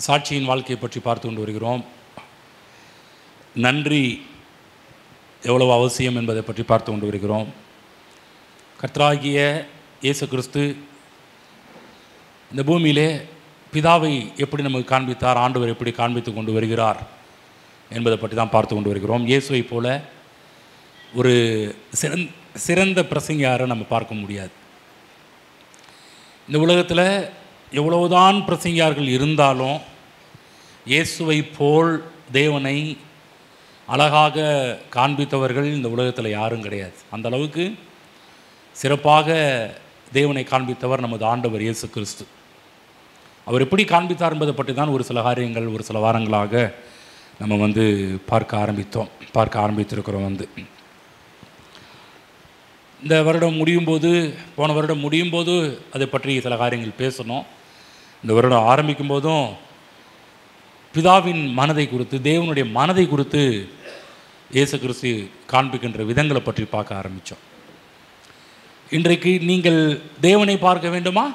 சாட்சியின் வாழ்க்கையை பற்றி பார்த்து கொண்டு வருகிறோம். நன்றி எவ்வளவு அவசியம் என்பதை பற்றி பார்த்து கொண்டு வருகிறோம். கர்த்தராகிய இயேசு கிறிஸ்து இந்த பூமியிலே பிதாவை எப்படி நமக்கு காண்பித்தார், ஆண்டவர் எப்படி காண்பித்து கொண்டு வருகிறார் என்பதை பற்றி தான் பார்த்து கொண்டு வருகிறோம். இயேசுவை போல ஒரு சிறந்த பிரசங்கியாரை நம்ம பார்க்க முடியாது. இந்த உலகத்தில் எவ்வளவுதான் பிரசங்கியார்கள் இருந்தாலும் இயேசுவை போல் தேவனை அழகாக காண்பித்தவர்கள் இந்த உலகத்தில் யாரும் கிடையாது. அந்த அளவுக்கு சிறப்பாக தேவனை காண்பித்தவர் நமது ஆண்டவர் இயேசு கிறிஸ்து. அவர் எப்படி காண்பித்தார் என்பதை பற்றி தான் ஒரு சில காரியங்கள் ஒரு சில வாரங்களாக நம்ம பார்க்க ஆரம்பித்திருக்கிறோம். இந்த வருடம் முடியும் போது, போன வருடம் முடியும் போது அதை பற்றி சில காரியங்கள் பேசணும். இந்த வருடம் ஆரம்பிக்கும் போதும் பிதாவின் மனதை குறித்து, தேவனுடைய மனதை குறித்து இயேசு கிறிஸ்து காண்பிக்கின்ற விதங்களை பற்றி பார்க்க ஆரம்பித்தோம். இன்றைக்கு நீங்கள் தேவனை பார்க்க வேண்டுமா?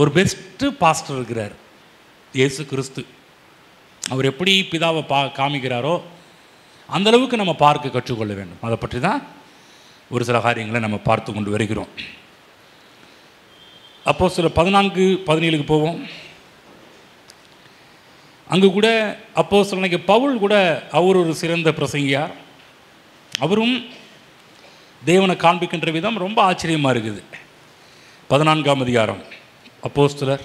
ஒரு பெஸ்ட்டு பாஸ்டர் இருக்கிறார், இயேசு கிறிஸ்து. அவர் எப்படி பிதாவை காமிக்கிறாரோ அந்தளவுக்கு நம்ம பார்க்க கற்றுக்கொள்ள வேண்டும். அதை பற்றி தான் ஒரு சில காரியங்களை நம்ம பார்த்து கொண்டு வருகிறோம். அப்போஸ்தலர் 14-17 போவோம். அங்கு கூட அப்போஸ்தலனாகிய பவுல் கூட அவர் ஒரு சிறந்த பிரசங்கியார். அவரும் தேவனை காண்பிக்கின்ற விதம் ரொம்ப ஆச்சரியமாக இருக்குது. 14ஆம் அதிகாரம் அப்போஸ்தலர்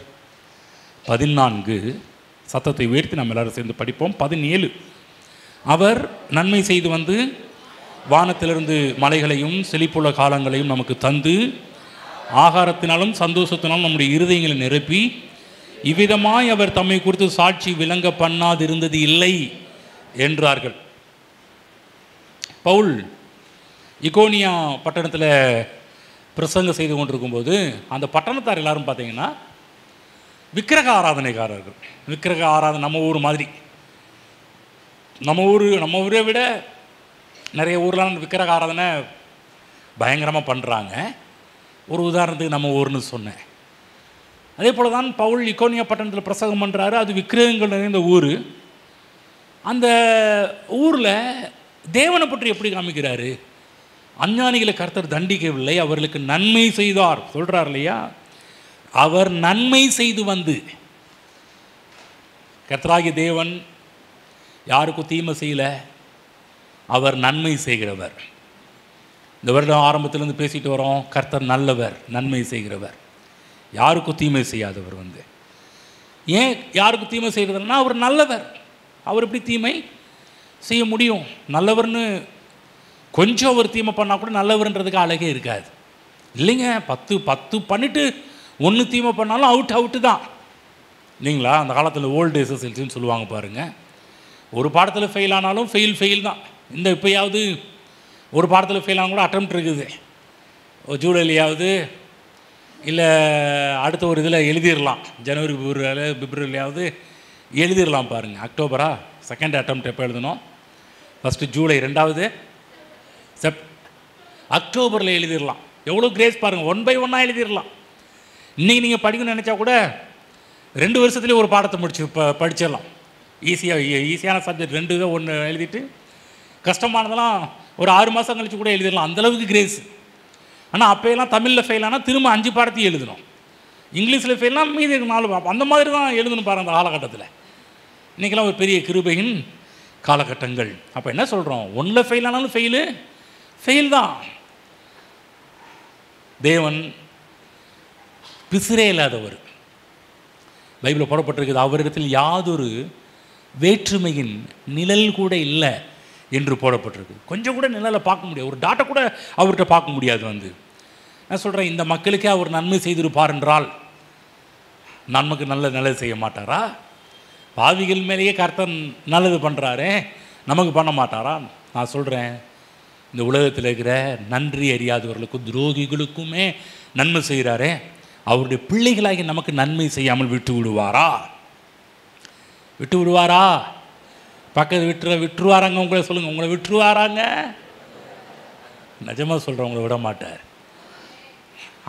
14, சத்தத்தை உயர்த்தி நம்ம எல்லாரும் சேர்ந்து படிப்போம். 17, அவர் நன்மை செய்து வந்து வானத்திலிருந்து மலைகளையும் செழிப்புள்ள காலங்களையும் நமக்கு தந்து ஆகாரத்தினாலும் சந்தோஷத்தினாலும் நம்முடைய இருதயங்களை நிரப்பி இவ்விதமாய் அவர் தம்மை குறித்து சாட்சி விளங்க பண்ணாதிருந்தது இல்லை என்றார்கள். பவுல் இக்கோனியா பட்டணத்தில் பிரசங்கம் செய்து கொண்டிருக்கும்போது அந்த பட்டணத்தார் எல்லாரும் பார்த்தீங்கன்னா விக்கிரக ஆராதனைக்காரர்கள். விக்கிரக ஆராதனை நம்ம ஊர் மாதிரி, நம்ம ஊரை விட நிறைய ஊர்லாம் விக்கிரக ஆராதனை பயங்கரமாக பண்ணுறாங்க. ஒரு உதாரணத்துக்கு நம்ம ஊர்னு சொன்னேன். அதே போல் தான் பவுல் இக்கோனியா பட்டணத்தில் பிரசங்கம் பண்ணுறாரு. அது விக்கிரகங்கள் நிறைந்த ஊர். அந்த ஊரில் தேவனை பற்றி எப்படி காமிக்கிறாரு? அஞ்ஞானிகளை கர்த்தர் தண்டிக்கவில்லை, அவர்களுக்கு நன்மை செய்தார் சொல்கிறார் இல்லையா? அவர் நன்மை செய்து வந்து, கர்த்தராகிய தேவன் யாருக்கும் தீமை செய்யலை, அவர் நன்மை செய்கிறவர். இந்த வருடம் ஆரம்பத்திலேருந்து பேசிட்டு வரோம், கர்த்தர் நல்லவர், நன்மை செய்கிறவர், யாருக்கும் தீமை செய்யாதவர். ஏன் யாருக்கும் தீமை செய்கிறதுனா அவர் நல்லவர். அவர் எப்படி தீமை செய்ய முடியும்? நல்லவர்னு கொஞ்சம் ஒரு தீமை பண்ணால் கூட நல்லவர்ன்றதுக்கு அழகே இருக்காது இல்லைங்க. 10 பண்ணிவிட்டு 1 தீமை பண்ணாலும் அவுட்டு தான் இல்லைங்களா? அந்த காலத்தில் ஓல்டு எஸ்எஸ்எல்சின்னு சொல்லுவாங்க பாருங்கள். ஒரு பாடத்தில் ஃபெயில் ஆனாலும் ஃபெயில் தான். இந்த இப்போயாவது ஒரு பாடத்தில் ஃபெயில் ஆனால் கூட அட்டெம்ப்ட் இருக்குது. ஜூலைலையாவது இல்லை அடுத்த ஒரு இதில் எழுதிடலாம், ஜனவரி பிப்ரவரிலையாவது எழுதிடலாம் பாருங்கள். அக்டோபரா செகண்ட் அட்டெம்ப்ட் எப்போ எழுதணும்? ஃபஸ்ட்டு ஜூலை, 2வது அக்டோபரில் எழுதிடலாம். எவ்வளோ கிரேஸ் பாருங்கள், 1 by 1 எழுதிடலாம். இன்றைக்கி நீங்கள் படிக்கணும்னு நினச்சா கூட 2 வருஷத்துலேயே ஒரு பாடத்தை படிச்சிடலாம். ஈஸியான சப்ஜெக்ட் 2 1 எழுதிட்டு, கஷ்டமானதெல்லாம் ஒரு 6 மாதம் கழிச்சு கூட எழுதிடலாம். அந்தளவுக்கு கிரேஸ். ஆனால் அப்போயெல்லாம் தமிழில் ஃபெயில் ஆனால் திரும்ப 5 பாடத்தையும் எழுதணும். இங்கிலீஷில் ஃபெயில்னா மீதி 4 அந்த மாதிரி தான் எழுதணும் பாருங்கள். அந்த காலகட்டத்தில் இன்றைக்கெல்லாம் ஒரு பெரிய கிருபையின் காலகட்டங்கள். அப்போ என்ன சொல்கிறோம்? 1ல் ஃபெயில் ஆனாலும் ஃபெயில் தான். தேவன் பிசிறே இல்லாதவர். பைபிளில் போடப்பட்டிருக்குது, அவரிடத்தில் யாதொரு வேற்றுமையின் நிழல் கூட இல்லை என்று போடப்பட்டிருக்கு. கொஞ்சம் கூட நிழலை பார்க்க முடியாது, ஒரு டாட்டை கூட அவர்கிட்ட பார்க்க முடியாது. நான் சொல்கிறேன், இந்த மக்களுக்கே அவர் நன்மை செய்திருப்பார் என்றால் நமக்கு நல்லது செய்ய மாட்டாரா? பாவிகள் மேலேயே கர்த்தர் நல்லது பண்ணுறாரே, நமக்கு பண்ண மாட்டாரா? நான் சொல்கிறேன், இந்த உலகத்தில் இருக்கிற நன்றி அறியாதவர்களுக்கும் துரோகிகளுக்குமே நன்மை செய்கிறாரே, அவருடைய பிள்ளைகளாகி நமக்கு நன்மை செய்யாமல் விட்டு விடுவாரா? பக்கத்து விட்டுருவாராங்க. உங்களை சொல்லுங்கள், உங்களை விட்டுருவாராங்க? நிஜமாக சொல்கிறேன், உங்களை விட மாட்டார்.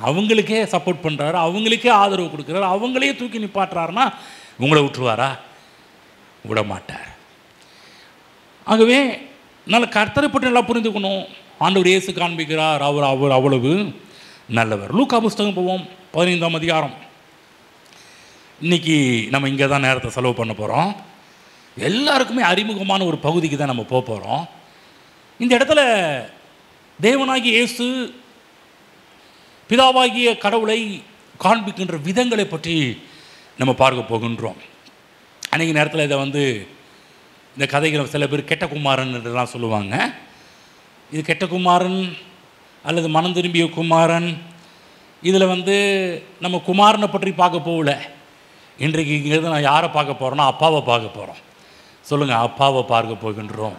அவங்களுக்கே சப்போர்ட் பண்ணுறாரு, அவங்களுக்கே ஆதரவு கொடுக்குறாரு, அவங்களே தூக்கி நிப்பாட்டுறாருன்னா உங்களை விட்டுருவாரா? விட மாட்டார். ஆகவே நல்ல கர்த்தரை பற்றி நல்லா புரிந்துக்கணும். ஆண்டவர் இயேசு காண்பிக்கிறார், அவர் அவ்வளவு நல்லவர். லூக்கா புஸ்தகம் போவோம், 15ஆம் அதிகாரம். இன்றைக்கி நம்ம இங்கே தான் நேரத்தை செலவு பண்ண போகிறோம். எல்லாருக்குமே அறிமுகமான ஒரு பகுதிக்கு தான் நம்ம போக போகிறோம். இந்த இடத்துல தேவனாகிய இயேசு பிதாவாகிய கடவுளை காண்பிக்கின்ற விதங்களை பற்றி நம்ம பார்க்க போகின்றோம். அன்றைக்கி நேரத்தில் இதை இந்த கதைகள் சில பேர் கெட்ட குமாரன் என்றெல்லாம் சொல்லுவாங்க. இது கெட்ட குமாரன் அல்லது மனம் திரும்பிய குமாரன். இதில் நம்ம குமாரனை பற்றி பார்க்க போகல. இன்றைக்கு இங்கேருந்து நான் யாரை பார்க்க போகிறோன்னா அப்பாவை பார்க்க போகிறோம். சொல்லுங்கள், அப்பாவை பார்க்க போகின்றோம்.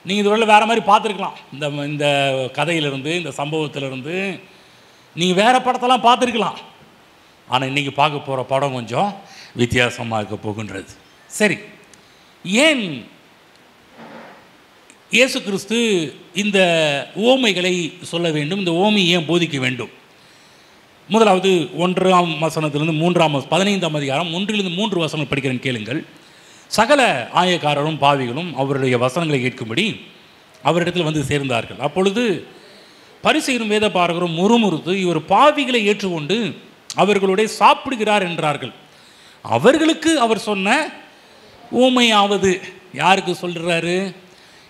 நீங்கள் இதுவரை வேறு மாதிரி பார்த்துருக்கலாம். இந்த கதையிலிருந்து, இந்த சம்பவத்திலிருந்து நீங்கள் வேறு படத்தெல்லாம் பார்த்துருக்கலாம். ஆனால் இன்றைக்கி பார்க்க போகிற படம் கொஞ்சம் வித்தியாசமாக இருக்க போகின்றது. சரி, ஏன் இயேசு கிறிஸ்து இந்த உவமைகளை சொல்ல வேண்டும்? இந்த உவமை ஏன் போதிக்க வேண்டும்? முதலாவது 1ஆம் வசனத்திலிருந்து 15ஆம் அதிகாரம் 1-3 வசனங்கள் படிக்கிறேன், கேளுங்கள். சகல ஆயக்காரரும் பாவிகளும் அவருடைய வசனங்களை கேட்கும்படி அவரிடத்தில் சேர்ந்தார்கள். அப்பொழுது பரிசேயரும் வேதபாரகரும் முறுமுறுத்து, இவர் பாவிகளை ஏற்றுக்கொண்டு அவர்களுடைய சாப்பிடுகிறார் என்றார்கள். அவர்களுக்கு அவர் சொன்ன ஊமையாவது, யாருக்கு சொல்கிறாரு?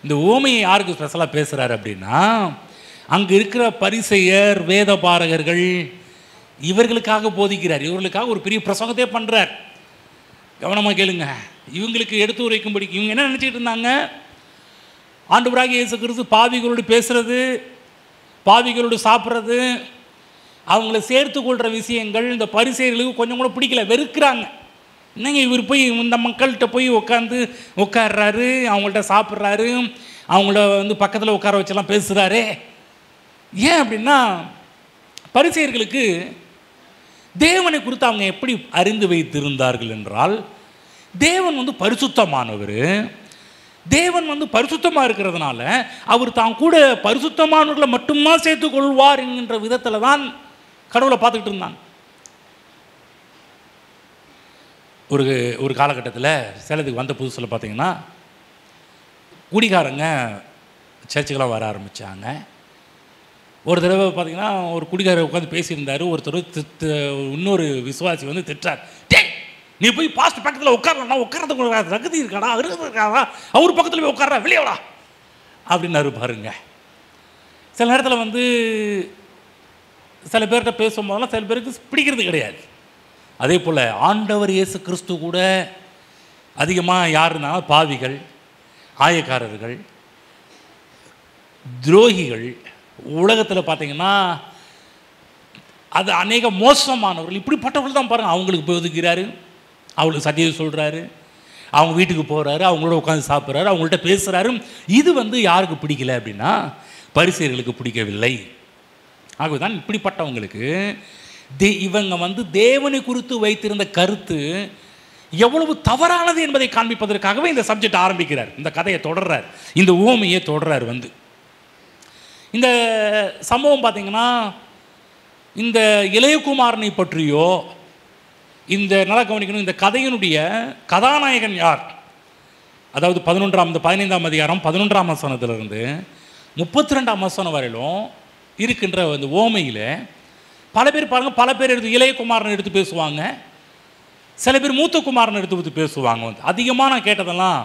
இந்த ஊமையை யாருக்கு ஸ்பெஷலாக பேசுகிறாரு அப்படின்னா, அங்கே இருக்கிற பரிசேயர் வேதபாரகர்கள் இவர்களுக்காக போதிக்கிறார். இவர்களுக்காக ஒரு பெரிய பிரசங்கத்தையே பண்ணுறார். கவனமாக கேளுங்க. இவங்களுக்கு எடுத்து உரைக்கும்படி இவங்க என்ன நினச்சிக்கிட்டு இருந்தாங்க? ஆண்டவராகிய இயேசு கிறிஸ்து பாவிகளோடு பேசுகிறது, பாவிகளோடு சாப்பிட்றது, அவங்கள சேர்த்து கொள்கிற விஷயங்கள் இந்த பரிசேயர்களுக்கு கொஞ்சம் கூட பிடிக்கல, வெறுக்கிறாங்க. என்னங்க இவர் போய் இந்த மக்கள்கிட்ட போய் உட்கார்றாரு, அவங்கள்ட்ட சாப்பிட்றாரு, அவங்கள பக்கத்தில் உட்கார வச்செல்லாம் பேசுகிறாரே. ஏன் அப்படின்னா, பரிசேயர்களுக்கு தேவனை குறித்து அவங்க எப்படி அறிந்து வைத்திருந்தார்கள் என்றால், தேவன் பரிசுத்தமானவர். தேவன் பரிசுத்தமாக இருக்கிறதுனால அவர் தான் கூட பரிசுத்தமானவர்களை மட்டும்தான் சேர்த்து கொள்வார் என்கின்ற விதத்தில் தான் கடவுளை பார்த்துக்கிட்டு இருந்தாங்க. ஒரு காலகட்டத்தில் சேலத்துக்கு வந்த புதுசில் பார்த்தீங்கன்னா, குடிகாரங்க சர்ச்சுக்கெல்லாம் வர ஆரம்பித்தாங்க. ஒரு தடவை பார்த்தீங்கன்னா, ஒரு குடிகாரர் உட்காந்து பேசியிருந்தார். ஒருத்தர் இன்னொரு விசுவாசி திட்டார். டே, நீ போய் பாஸ்ட் பக்கத்தில் உட்காரலாம், உட்காரத்துக்கு தகுதி இருக்காடா, இருக்காதா, அவர் பக்கத்தில் போய் உட்காரா, வெளியவடா அப்படின்னாரு பாருங்க. சில நேரத்தில் சில பேர்கிட்ட பேசும்போதெல்லாம் சில பேருக்கு பிடிக்கிறது கிடையாது. அதே போல் ஆண்டவர் இயேசு கிறிஸ்து கூட அதிகமாக யாருன்னா பாவிகள், ஆயக்காரர்கள், துரோகிகள், உலகத்தில் பார்த்தீங்கன்னா அது அநேக மோசமானவர்கள், இப்படிப்பட்டவர்கள் தான் பாருங்கள் அவங்களுக்கு போய் ஒதுக்கிறாரு, அவங்களுக்கு சத்தியத்தை சொல்கிறாரு, அவங்க வீட்டுக்கு போகிறாரு, அவங்களோட உட்காந்து சாப்பிட்றாரு, அவங்கள்ட்ட பேசுகிறாரு. இது யாருக்கு பிடிக்கல அப்படின்னா பரிசேயர்களுக்கு பிடிக்கவில்லை. ஆகவே தான் இப்படிப்பட்டவங்களுக்கு இவங்க தேவனை குறித்து வைத்திருந்த கருத்து எவ்வளவு தவறானது என்பதை காண்பிப்பதற்காகவே இந்த சப்ஜெக்ட் ஆரம்பிக்கிறார். இந்த கதையை தொடர்றார், இந்த உவமையை தொடர்றார். இந்த சம்பவம் பார்த்தீங்கன்னா, இந்த இளையகுமாரனை பற்றியோ, இந்த நல்லா கவனிக்கணும், இந்த கதையினுடைய கதாநாயகன் யார்? அதாவது 15ஆம் அதிகாரம் 11ஆம் வசனத்திலிருந்து 32ஆம் வசனம் வரையிலும் இருக்கின்ற இந்த உவமையில் பல பேர் பாருங்கள், பல பேர் இளையகுமாரனை எடுத்து பேசுவாங்க, சில பேர் மூத்த குமாரனை எடுத்து பேசுவாங்க. அதிகமாக நான் கேட்டதெல்லாம்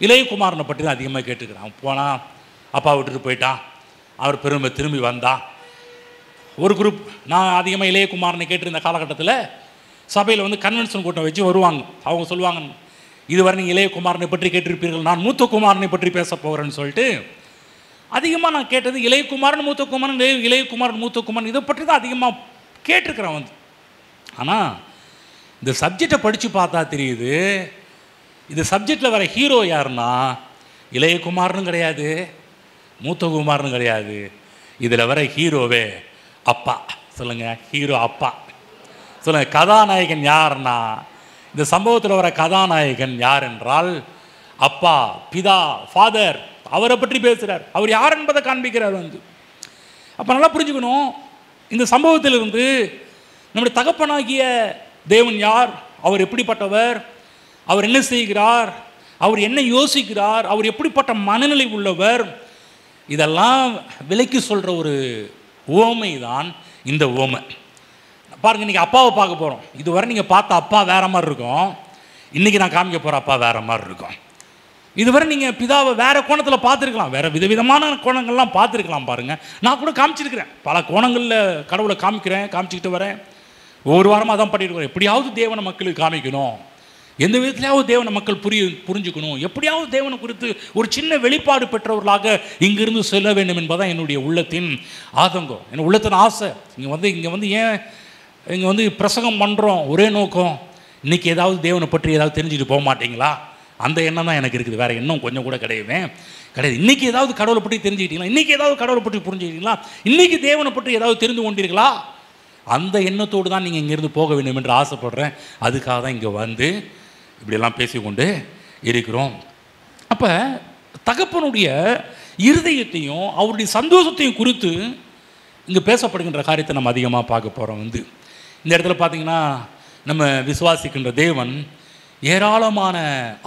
இளையகுமாரனை பற்றி தான் அதிகமாக கேட்டுக்கிறேன். போனால் அப்பா விட்டுட்டு போயிட்டான், அவர் திரும்பி வந்தா. ஒரு குரூப் நான் அதிகமாக இளையகுமாரனை கேட்டிருந்த காலகட்டத்தில் சபையில் கன்வென்ஷன் கூட்டம் வச்சு வருவாங்க. அவங்க சொல்லுவாங்க, இதுவரை நீங்கள் இளையகுமாரனை பற்றி கேட்டிருப்பீர்கள், நான் மூத்த குமாரனை பற்றி பேச போகிறேன்னு சொல்லிட்டு அதிகமாக நான் கேட்டது இளையகுமாரன் மூத்த குமாரன், இளையகுமாரன் மூத்த குமாரன், இதை பற்றி தான் அதிகமாக கேட்டிருக்கிறேன். ஆனால் இந்த சப்ஜெக்டை படித்து பார்த்தா தெரியுது, இந்த சப்ஜெக்டில் வர ஹீரோ யாருன்னா இளையகுமாரனும் கிடையாது, மூத்த குமாரனும் கிடையாது. இதில் வர ஹீரோவே அப்பா. சொல்லுங்கள், ஹீரோ அப்பா. சொல்லுங்கள், கதாநாயகன் யாருன்னா, இந்த சம்பவத்தில் வர கதாநாயகன் யார் என்றால் அப்பா, பிதா, ஃபாதர். அவரை பற்றி பேசுகிறார், அவர் யார் என்பதை காண்பிக்கிறார். அப்போ நல்லா புரிஞ்சுக்கணும், இந்த சம்பவத்திலிருந்து நம்முடைய தகப்பனாகிய தேவன் யார், அவர் எப்படிப்பட்டவர், அவர் என்ன செய்கிறார், அவர் என்ன யோசிக்கிறார், அவர் எப்படிப்பட்ட மனநிலை உள்ளவர், இதெல்லாம் விலைக்கு சொல்கிற ஒரு உவமை தான் இந்த உவமை. பாருங்கள், இன்றைக்கி அப்பாவை பார்க்க போகிறோம். இதுவரை நீங்கள் பார்த்த அப்பா வேறு மாதிரி இருக்கும், இன்றைக்கி நான் காமிக்க போகிற அப்பா வேறு மாதிரி இருக்கும். இதுவரை நீங்கள் பிதாவை வேறு கோணத்தில் பார்த்துருக்கலாம், வேறு விதவிதமான கோணங்கள்லாம் பார்த்துருக்கலாம். பாருங்கள், நான் கூட காமிச்சிருக்கிறேன், பல கோணங்களில் கடவுளை காமிச்சிக்கிட்டு வரேன். ஒவ்வொரு வாரமாக அதான் பண்ணிட்டு வரேன். எப்படியாவது தேவனை மக்களுக்கு காமிக்கணும், எந்த விதத்துலையாவது தேவனை மக்கள் புரிஞ்சுக்கணும், எப்படியாவது தேவனை குறித்து ஒரு சின்ன வெளிப்பாடு பெற்றவர்களாக இங்கிருந்து செல்ல வேண்டும் என்பதான் என்னுடைய உள்ளத்தின் ஆதங்கம், என் உள்ளத்தின் ஆசை. இங்கே வந்து ஏன் இங்கே வந்து பிரசங்கம் பண்ணுறோம், ஒரே நோக்கம், இன்றைக்கி ஏதாவது தேவனை பற்றி ஏதாவது தெரிஞ்சுட்டு போக மாட்டிங்களா, அந்த எண்ணம் தான் எனக்கு இருக்குது. வேறு எண்ணம் கொஞ்சம் கூட கிடையாது. இன்றைக்கி ஏதாவது கடவுளை பற்றி தெரிஞ்சுக்கிட்டீங்களா, இன்றைக்கி ஏதாவது கடவுளை பற்றி புரிஞ்சுக்கிட்டீங்களா, இன்றைக்கி தேவனை பற்றி ஏதாவது தெரிந்து கொண்டீர்களா, அந்த எண்ணத்தோடு தான் நீங்கள் இங்கேருந்து போக வேண்டும் என்று ஆசைப்படுறேன். அதுக்காக தான் இங்கே வந்து இப்படியெல்லாம் பேசிக்கொண்டு இருக்கிறோம். அப்போ தகப்பனுடைய இருதயத்தையும் அவருடைய சந்தோஷத்தையும் குறித்து இங்கே பேசப்படுகின்ற காரியத்தை நம்ம அதிகமாக பார்க்க போகிறோம். இந்த இடத்துல பார்த்திங்கன்னா, நம்ம விசுவாசிக்கின்ற தேவன் ஏராளமான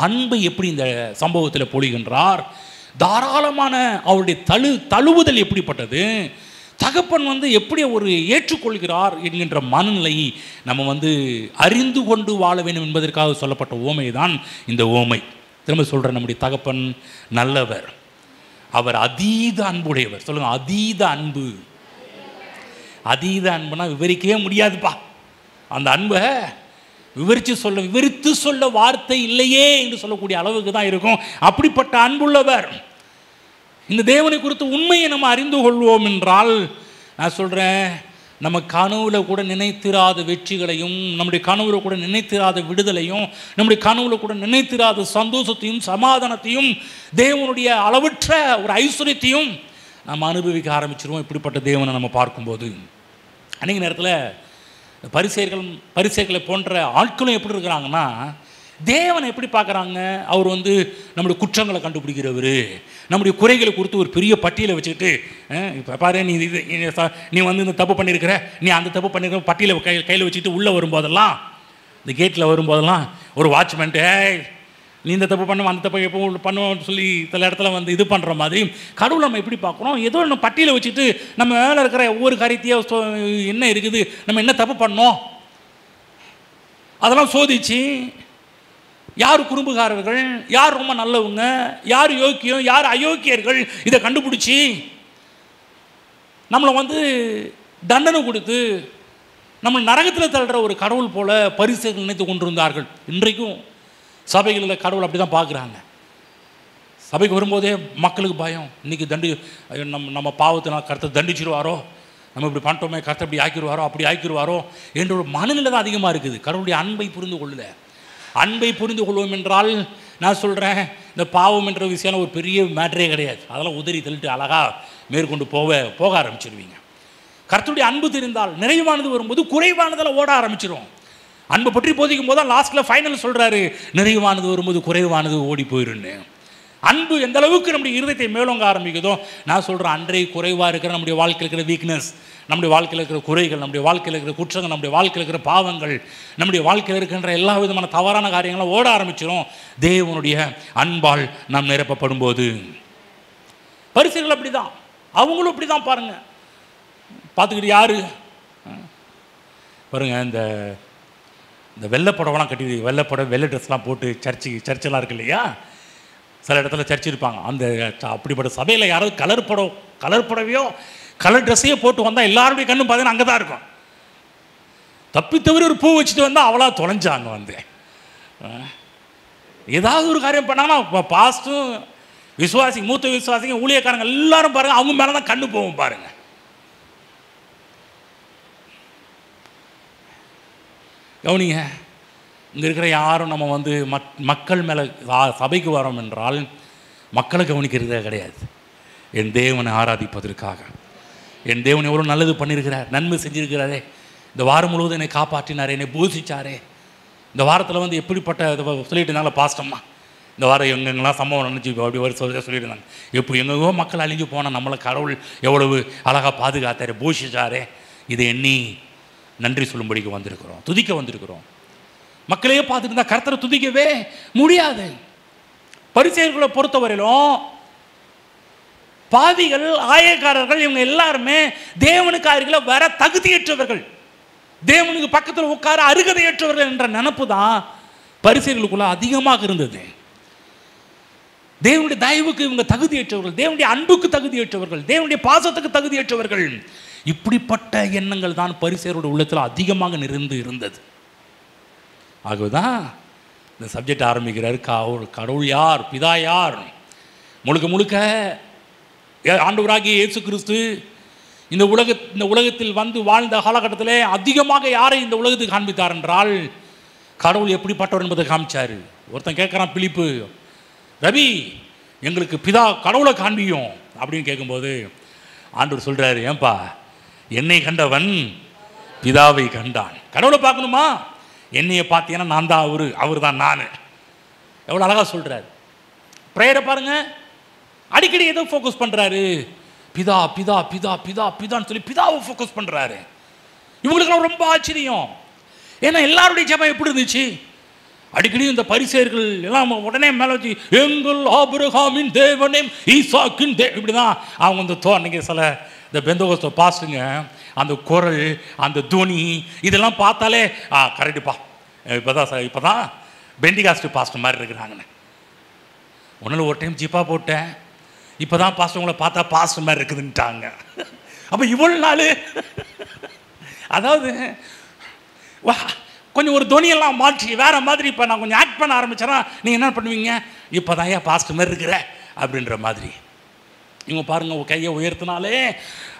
அன்பை எப்படி இந்த சம்பவத்தில் பொழிகின்றார், தாராளமான அவருடைய தழுவுதல் எப்படிப்பட்டது, தகப்பன் எப்படி ஒரு ஏற்றுக்கொள்கிறார் என்கின்ற மனநிலையை நம்ம அறிந்து கொண்டு வாழ வேண்டும் என்பதற்காக சொல்லப்பட்ட ஓமை தான் இந்த ஓமை. திரும்ப சொல்கிறேன், நம்முடைய தகப்பன் நல்லவர், அவர் அதீத அன்புடையவர். சொல்லுங்கள், அதீத அன்பு. அதீத அன்புனா விவரிக்கவே முடியாதுப்பா. அந்த அன்பை விவரித்து சொல்ல வார்த்தை இல்லையே என்று சொல்லக்கூடிய அளவுக்கு தான் இருக்கும். அப்படிப்பட்ட அன்புள்ளவர். இந்த தேவனை குறித்து உண்மையை நம்ம அறிந்து கொள்வோம் என்றால், நான் சொல்கிறேன், நம்ம கனவுல கூட நினைத்திராத வெற்றிகளையும், நம்முடைய கனவுல கூட நினைத்திராத விடுதலையும், நம்முடைய கனவுல கூட நினைத்திராத சந்தோஷத்தையும் சமாதானத்தையும், தேவனுடைய அளவற்ற ஒரு ஐஸ்வர்யத்தையும் நம்ம அனுபவிக்க ஆரம்பிச்சிருவோம் இப்படிப்பட்ட தேவனை நம்ம பார்க்கும்போது. அன்றைக்கு நேரத்தில் பரிசேயர்களை போன்ற ஆட்களும் எப்படி இருக்கிறாங்கன்னா, தேவனை எப்படி பார்க்குறாங்க, அவர் நம்முடைய குற்றங்களை கண்டுபிடிக்கிறவர், நம்முடைய குறைகளை குறித்து ஒரு பெரிய பட்டியலை வச்சுக்கிட்டு, இப்போ பாரு நீ இந்த தப்பு பண்ணியிருக்கிற, நீ அந்த தப்பு பண்ணியிருக்கிற பட்டியலை கையில் வச்சுக்கிட்டு உள்ளே வரும்போதெல்லாம், இந்த கேட்டில் வரும்போதெல்லாம் ஒரு வாட்ச்மேன்ட்டு, நீ இந்த தப்பு பண்ணுவோம் அந்த தப்பு எப்போ பண்ணுவோம்னு சொல்லி சில இடத்துல இது பண்ணுற மாதிரி கடவுள் நம்ம எப்படி பார்க்குறோம், ஏதோ நம்ம பட்டியலை வச்சுட்டு நம்ம மேலே இருக்கிற ஒவ்வொரு காரியத்தையும் என்ன இருக்குது, நம்ம என்ன தப்பு பண்ணோம் அதெல்லாம் சோதிச்சு, யார் குறும்புகாரர்கள், யார் ரொம்ப நல்லவங்க, யார் யோக்கியம், யார் அயோக்கியர்கள், இதை கண்டுபிடிச்சி நம்மளை தண்டனை கொடுத்து நம்ம நரகத்தில் தள்ளுற ஒரு கடவுள் போல பரிசேயர்கள் நினைத்து கொண்டிருந்தார்கள். இன்றைக்கும் சபைகளில் கடவுள் அப்படி தான் பார்க்குறாங்க. சபைக்கு வரும்போதே மக்களுக்கு பயம், இன்றைக்கி நம்ம பாவத்தை கர்த்தர் தண்டிச்சிருவாரோ, நம்ம இப்படி பண்ணிட்டோமே கர்த்தர் இப்படி ஆக்கிடுவாரோ அப்படி ஆக்கிடுவாரோ என்ற ஒரு மனநிலை தான் அதிகமாக இருக்குது. கடவுளுடைய அன்பை புரிந்து கொள்ளல. அன்பை புரிந்து கொள்வோம் என்றால், நான் சொல்கிறேன், இந்த பாவம் என்ற விஷயம் ஒரு பெரிய மேட்டரே கிடையாது. அதெல்லாம் உதறி தள்ளிட்டு அழகாக மேற்கொண்டு போக ஆரம்பிச்சிடுவீங்க. கர்த்தருடைய அன்பு தெரிந்தால் நிறைவானது வரும்போது குறைவானதில் ஓட ஆரம்பிச்சிடும். அன்பை பற்றி போதிக்கும் போது தான் லாஸ்ட்டில் ஃபைனல் சொல்கிறாரு, நிறைவானது வரும்போது குறைவானது ஓடி போயிருன்னு. அன்பு எந்த அளவுக்கு நம்முடைய இருதயத்தை மேலோங்க ஆரம்பிக்குதோ, நான் சொல்கிறேன், அன்றைய குறைவாக இருக்கிற நம்முடைய வாழ்க்கையில் இருக்கிற வீக்னஸ், நம்முடைய வாழ்க்கையில் இருக்கிற குறைகள், நம்முடைய வாழ்க்கையில் இருக்கிற குற்றங்கள், நம்முடைய வாழ்க்கையில் இருக்கிற பாவங்கள், நம்முடைய வாழ்க்கையில் இருக்கின்ற எல்லா விதமான தவறான காரியங்களும் ஓட ஆரம்பிச்சிடும் தேவனுடைய அன்பால் நாம் நிரப்பப்படும் போது. பரிசேயர்கள் அப்படி தான், அவங்களும் அப்படி தான். பாருங்கள், பார்த்துக்கிட்டு யார் பாருங்கள், இந்த வெள்ளைப்படவெல்லாம் கட்டி, வெள்ளை ட்ரெஸ்லாம் போட்டு சர்ச்செல்லாம் இருக்கு இல்லையா, சில இடத்துல சர்ச் இருப்பாங்க. அந்த அப்படிப்பட்ட சபையில் யாராவது கலர் புடவையோ கலர் ட்ரெஸ்ஸையோ போட்டு வந்தால் எல்லாருடைய கண்ணும் பார்த்தீங்கன்னா அங்கே தான் இருக்கும். தப்பி தவிர ஒரு பூ வச்சுட்டு வந்தால் அவ்வளோ தொலைஞ்சாங்க. ஏதாவது ஒரு காரியம் பண்ணாங்கன்னா பாஸ்ட்டும் விசுவாசிங்க, மூத்த விசுவாசிங்க, ஊழியக்காரங்க எல்லாரும் பாருங்கள், அவங்க மேலே தான் கண்ணு போகும். பாருங்கள், கவனிங்க, இங்கே இருக்கிற யாரும் நம்ம மக்கள் மேலே சபைக்கு வரோம் என்றால் மக்களை கவனிக்கிறதே கிடையாது. என் தேவனை ஆராதிப்பதற்காக, என் தேவன் எவ்வளோ நல்லது பண்ணியிருக்கிறார், நன்மை செஞ்சுருக்கிறாரே, இந்த வாரம் முழுவதும் என்னை காப்பாற்றினாரே, என்னை பூசிச்சாரே, இந்த வாரத்தில் எப்படிப்பட்ட சொல்லிட்டு இருந்தாங்களா பாஸ்டம்மா, இந்த வாரம் எங்கெங்கெல்லாம் சம்பவம் நினச்சி அப்படி ஒரு சொல்லிட்டு இருந்தாங்க. எப்போ எங்கெங்கோ மக்கள் அழிஞ்சு போனால் நம்மளை கடவுள் எவ்வளவு அழகாக பாதுகாத்தாரே, பூஷிச்சாரே, இதை எண்ணி நன்றி சொல்லும்படிக்கு வந்திருக்கிறோம், துதிக்க வந்திருக்கிறோம். மக்களையே பார்த்துட்டு இருந்தால் கர்த்தரை துதிக்கவே முடியாது. பரிசேயர்களை பொறுத்தவரையிலும் பாவிகள், ஆயக்காரர்கள், இவங்க எல்லாருமே தேவனுக்கு அருகில் வர தகுதியற்றவர்கள், தேவனுக்கு பக்கத்தில் உட்கார அருகதையற்றவர்கள் என்ற நினப்பு தான் பரிசேயர்களுக்குள்ள அதிகமாக இருந்தது. தேவனுடைய தயவுக்கு இவங்க தகுதியற்றவர்கள், தேவனுடைய அன்புக்கு தகுதியற்றவர்கள், தேவனுடைய பாசத்துக்கு தகுதியற்றவர்கள். இப்படிப்பட்ட எண்ணங்கள் தான் பரிசேயருடைய உள்ளத்தில் அதிகமாக நிறைந்து இருந்தது. ஆகவேதான் இந்த சப்ஜெக்ட் ஆரம்பிக்கிறார். கடவுள் யார், பிதா யார்? முழுக்க முழுக்க ஆண்டவராகிய இயேசு கிறிஸ்து இந்த உலகத்தில் வந்து வாழ்ந்த காலகட்டத்தில் அதிகமாக யாரை இந்த உலகத்துக்கு காண்பித்தார் என்றால் கடவுள் எப்படிப்பட்டவர் என்பதை காமிச்சார். ஒருத்தன் கேட்குறான், பிலிப்பு, ரவி எங்களுக்கு பிதா கடவுளை காண்பியும் அப்படின்னு கேட்கும்போது ஆண்டவர் சொல்கிறாரு, ஏன்பா என்னை கண்டவன் பிதாவை கண்டான். கடவுளை பார்க்கணுமா? என்னையை பார்த்தீங்கன்னா நான் தான் அவர் தான் நான். எவ்வளோ அழகாக சொல்கிறார். ப்ரேயரை பாருங்கள், அடிக்கடி எதோ ஃபோக்கஸ் பண்ணுறாரு, பிதா பிதா பிதா பிதா பிதான்னு சொல்லி பிதாவை ஃபோக்கஸ் பண்ணுறாரு. இவங்களுக்கெல்லாம் ரொம்ப ஆச்சரியம். ஏன்னா எல்லாருடைய ஜெபம் எப்படி இருந்துச்சு? அடிக்கடி இந்த பரிசேயர்கள் எல்லாம் உடனே மேலே வச்சு எங்கள் ஆபிரகாமின் தேவனே ஈசாக்கின் இப்படி தான் அவங்க இந்த அன்றைக்கி சில இந்த பெந்தகோஸ்தே பாஸ்ட்டுங்க அந்த குரல், அந்த துணி இதெல்லாம் பார்த்தாலே கரெக்டுப்பா, இப்போ தான் பெண்டிகாஸ்ட் பாஸ்ட் மாதிரி இருக்கிறாங்கண்ணே. ஒன்றில் ஒரு டைம் ஜிப்பா போட்டேன், இப்போ தான் பாஸ்ட் உங்களை பார்த்தா பாஸ்ட் மாதிரி இருக்குதுன்ட்டாங்க. அப்போ இவ்வளோ நாள் அதாவது வா கொஞ்சம் ஒரு துணியெல்லாம் மாற்றி வேறு மாதிரி இப்போ நான் கொஞ்சம் ஆக்ட் பண்ண ஆரம்பிச்சேன்னா நீங்கள் என்ன பண்ணுவீங்க? இப்போ தான் ஏன் பாஸ்ட் மாதிரி இருக்கிற அப்படின்ற மாதிரி. இவங்க பாருங்கள், கையை உயர்த்தினாலே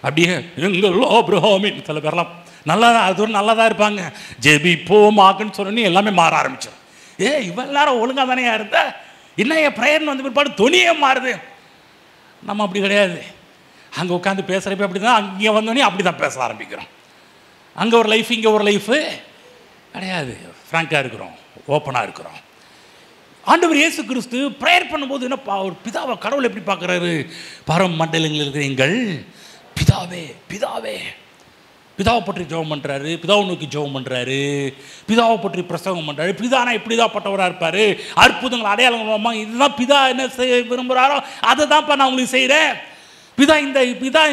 அப்படியே எங்கள் ஆபிரகாமின் சில பேர்லாம் நல்லா அது நல்லா தான் இருப்பாங்க. ஜெபிப்போமாக்குன்னு சொன்னோன்னே எல்லாமே மாற ஆரம்பிச்சோம். இவன் எல்லாரும் ஒழுங்காக தானே இருந்த, என்ன என் ப்ரேயர்னு வந்து பிற்பாடு துணியே மாறுது. நம்ம அப்படி கிடையாது. அங்கே உட்காந்து பேசுகிறப்ப அப்படி தான், அங்கே வந்தோடனே அப்படி தான் பேச ஆரம்பிக்கிறோம். அங்கே ஒரு லைஃப், இங்கே ஒரு லைஃபு கிடையாது. ஃப்ராங்காக இருக்கிறோம், ஓப்பனாக இருக்கிறோம். ஆண்டவர் இயேசு கிறிஸ்து ப்ரேயர் பண்ணும்போது என்னப்பா, ஒரு பிதாவை கடவுள் எப்படி பார்க்குறாரு? பரம் மண்டலங்களில் இருக்கிற எங்கள் பிதாவே பிதாவே, பிதாவை பற்றி ஜெபம் பண்ணுறாரு, பிதாவை நோக்கி ஜெபம் பண்ணுறாரு, பிதாவை பற்றி பிரசங்கம் பண்ணுறாரு. பிதானா இப்படி தான் பட்டவராக இருப்பார், அற்புதங்கள் அடையாளங்கள் இதுதான் பிதா என்ன செய்ய விரும்புகிறாரோ அதை தான்ப்பா நான் உங்களுக்கு செய்கிறேன். பிதா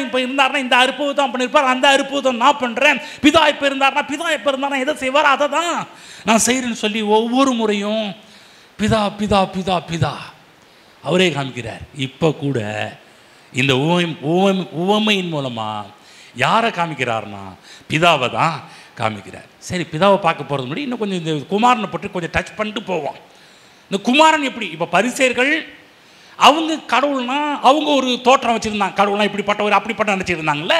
இப்போ இருந்தார்னா இந்த அற்புதம் பண்ணியிருப்பார், அந்த அற்புதம் நான் பண்ணுறேன். பிதா இப்போ இருந்தார்னா எதை செய்வார் அதை தான் நான் செய்கிறேன்னு சொல்லி ஒவ்வொரு முறையும் பிதா பிதா பிதா பிதா அவரே காமிக்கிறார். இப்போ கூட இந்த உவமையின் மூலமாக யாரை காமிக்கிறார்னா பிதாவை தான் காமிக்கிறார். சரி, பிதாவை பார்க்க போகிறது முன்னாடி இன்னும் கொஞ்சம் இந்த குமாரனை பற்றி கொஞ்சம் டச் பண்ணிட்டு போவோம். இந்த குமாரன் எப்படி, இப்போ பரிசேயர்கள் அவங்க கடவுள்னா அவங்க ஒரு தோற்றம் வச்சுருந்தாங்க, கடவுள்னா இப்படிப்பட்டவர் அப்படிப்பட்ட நினச்சிருந்தாங்கல்ல.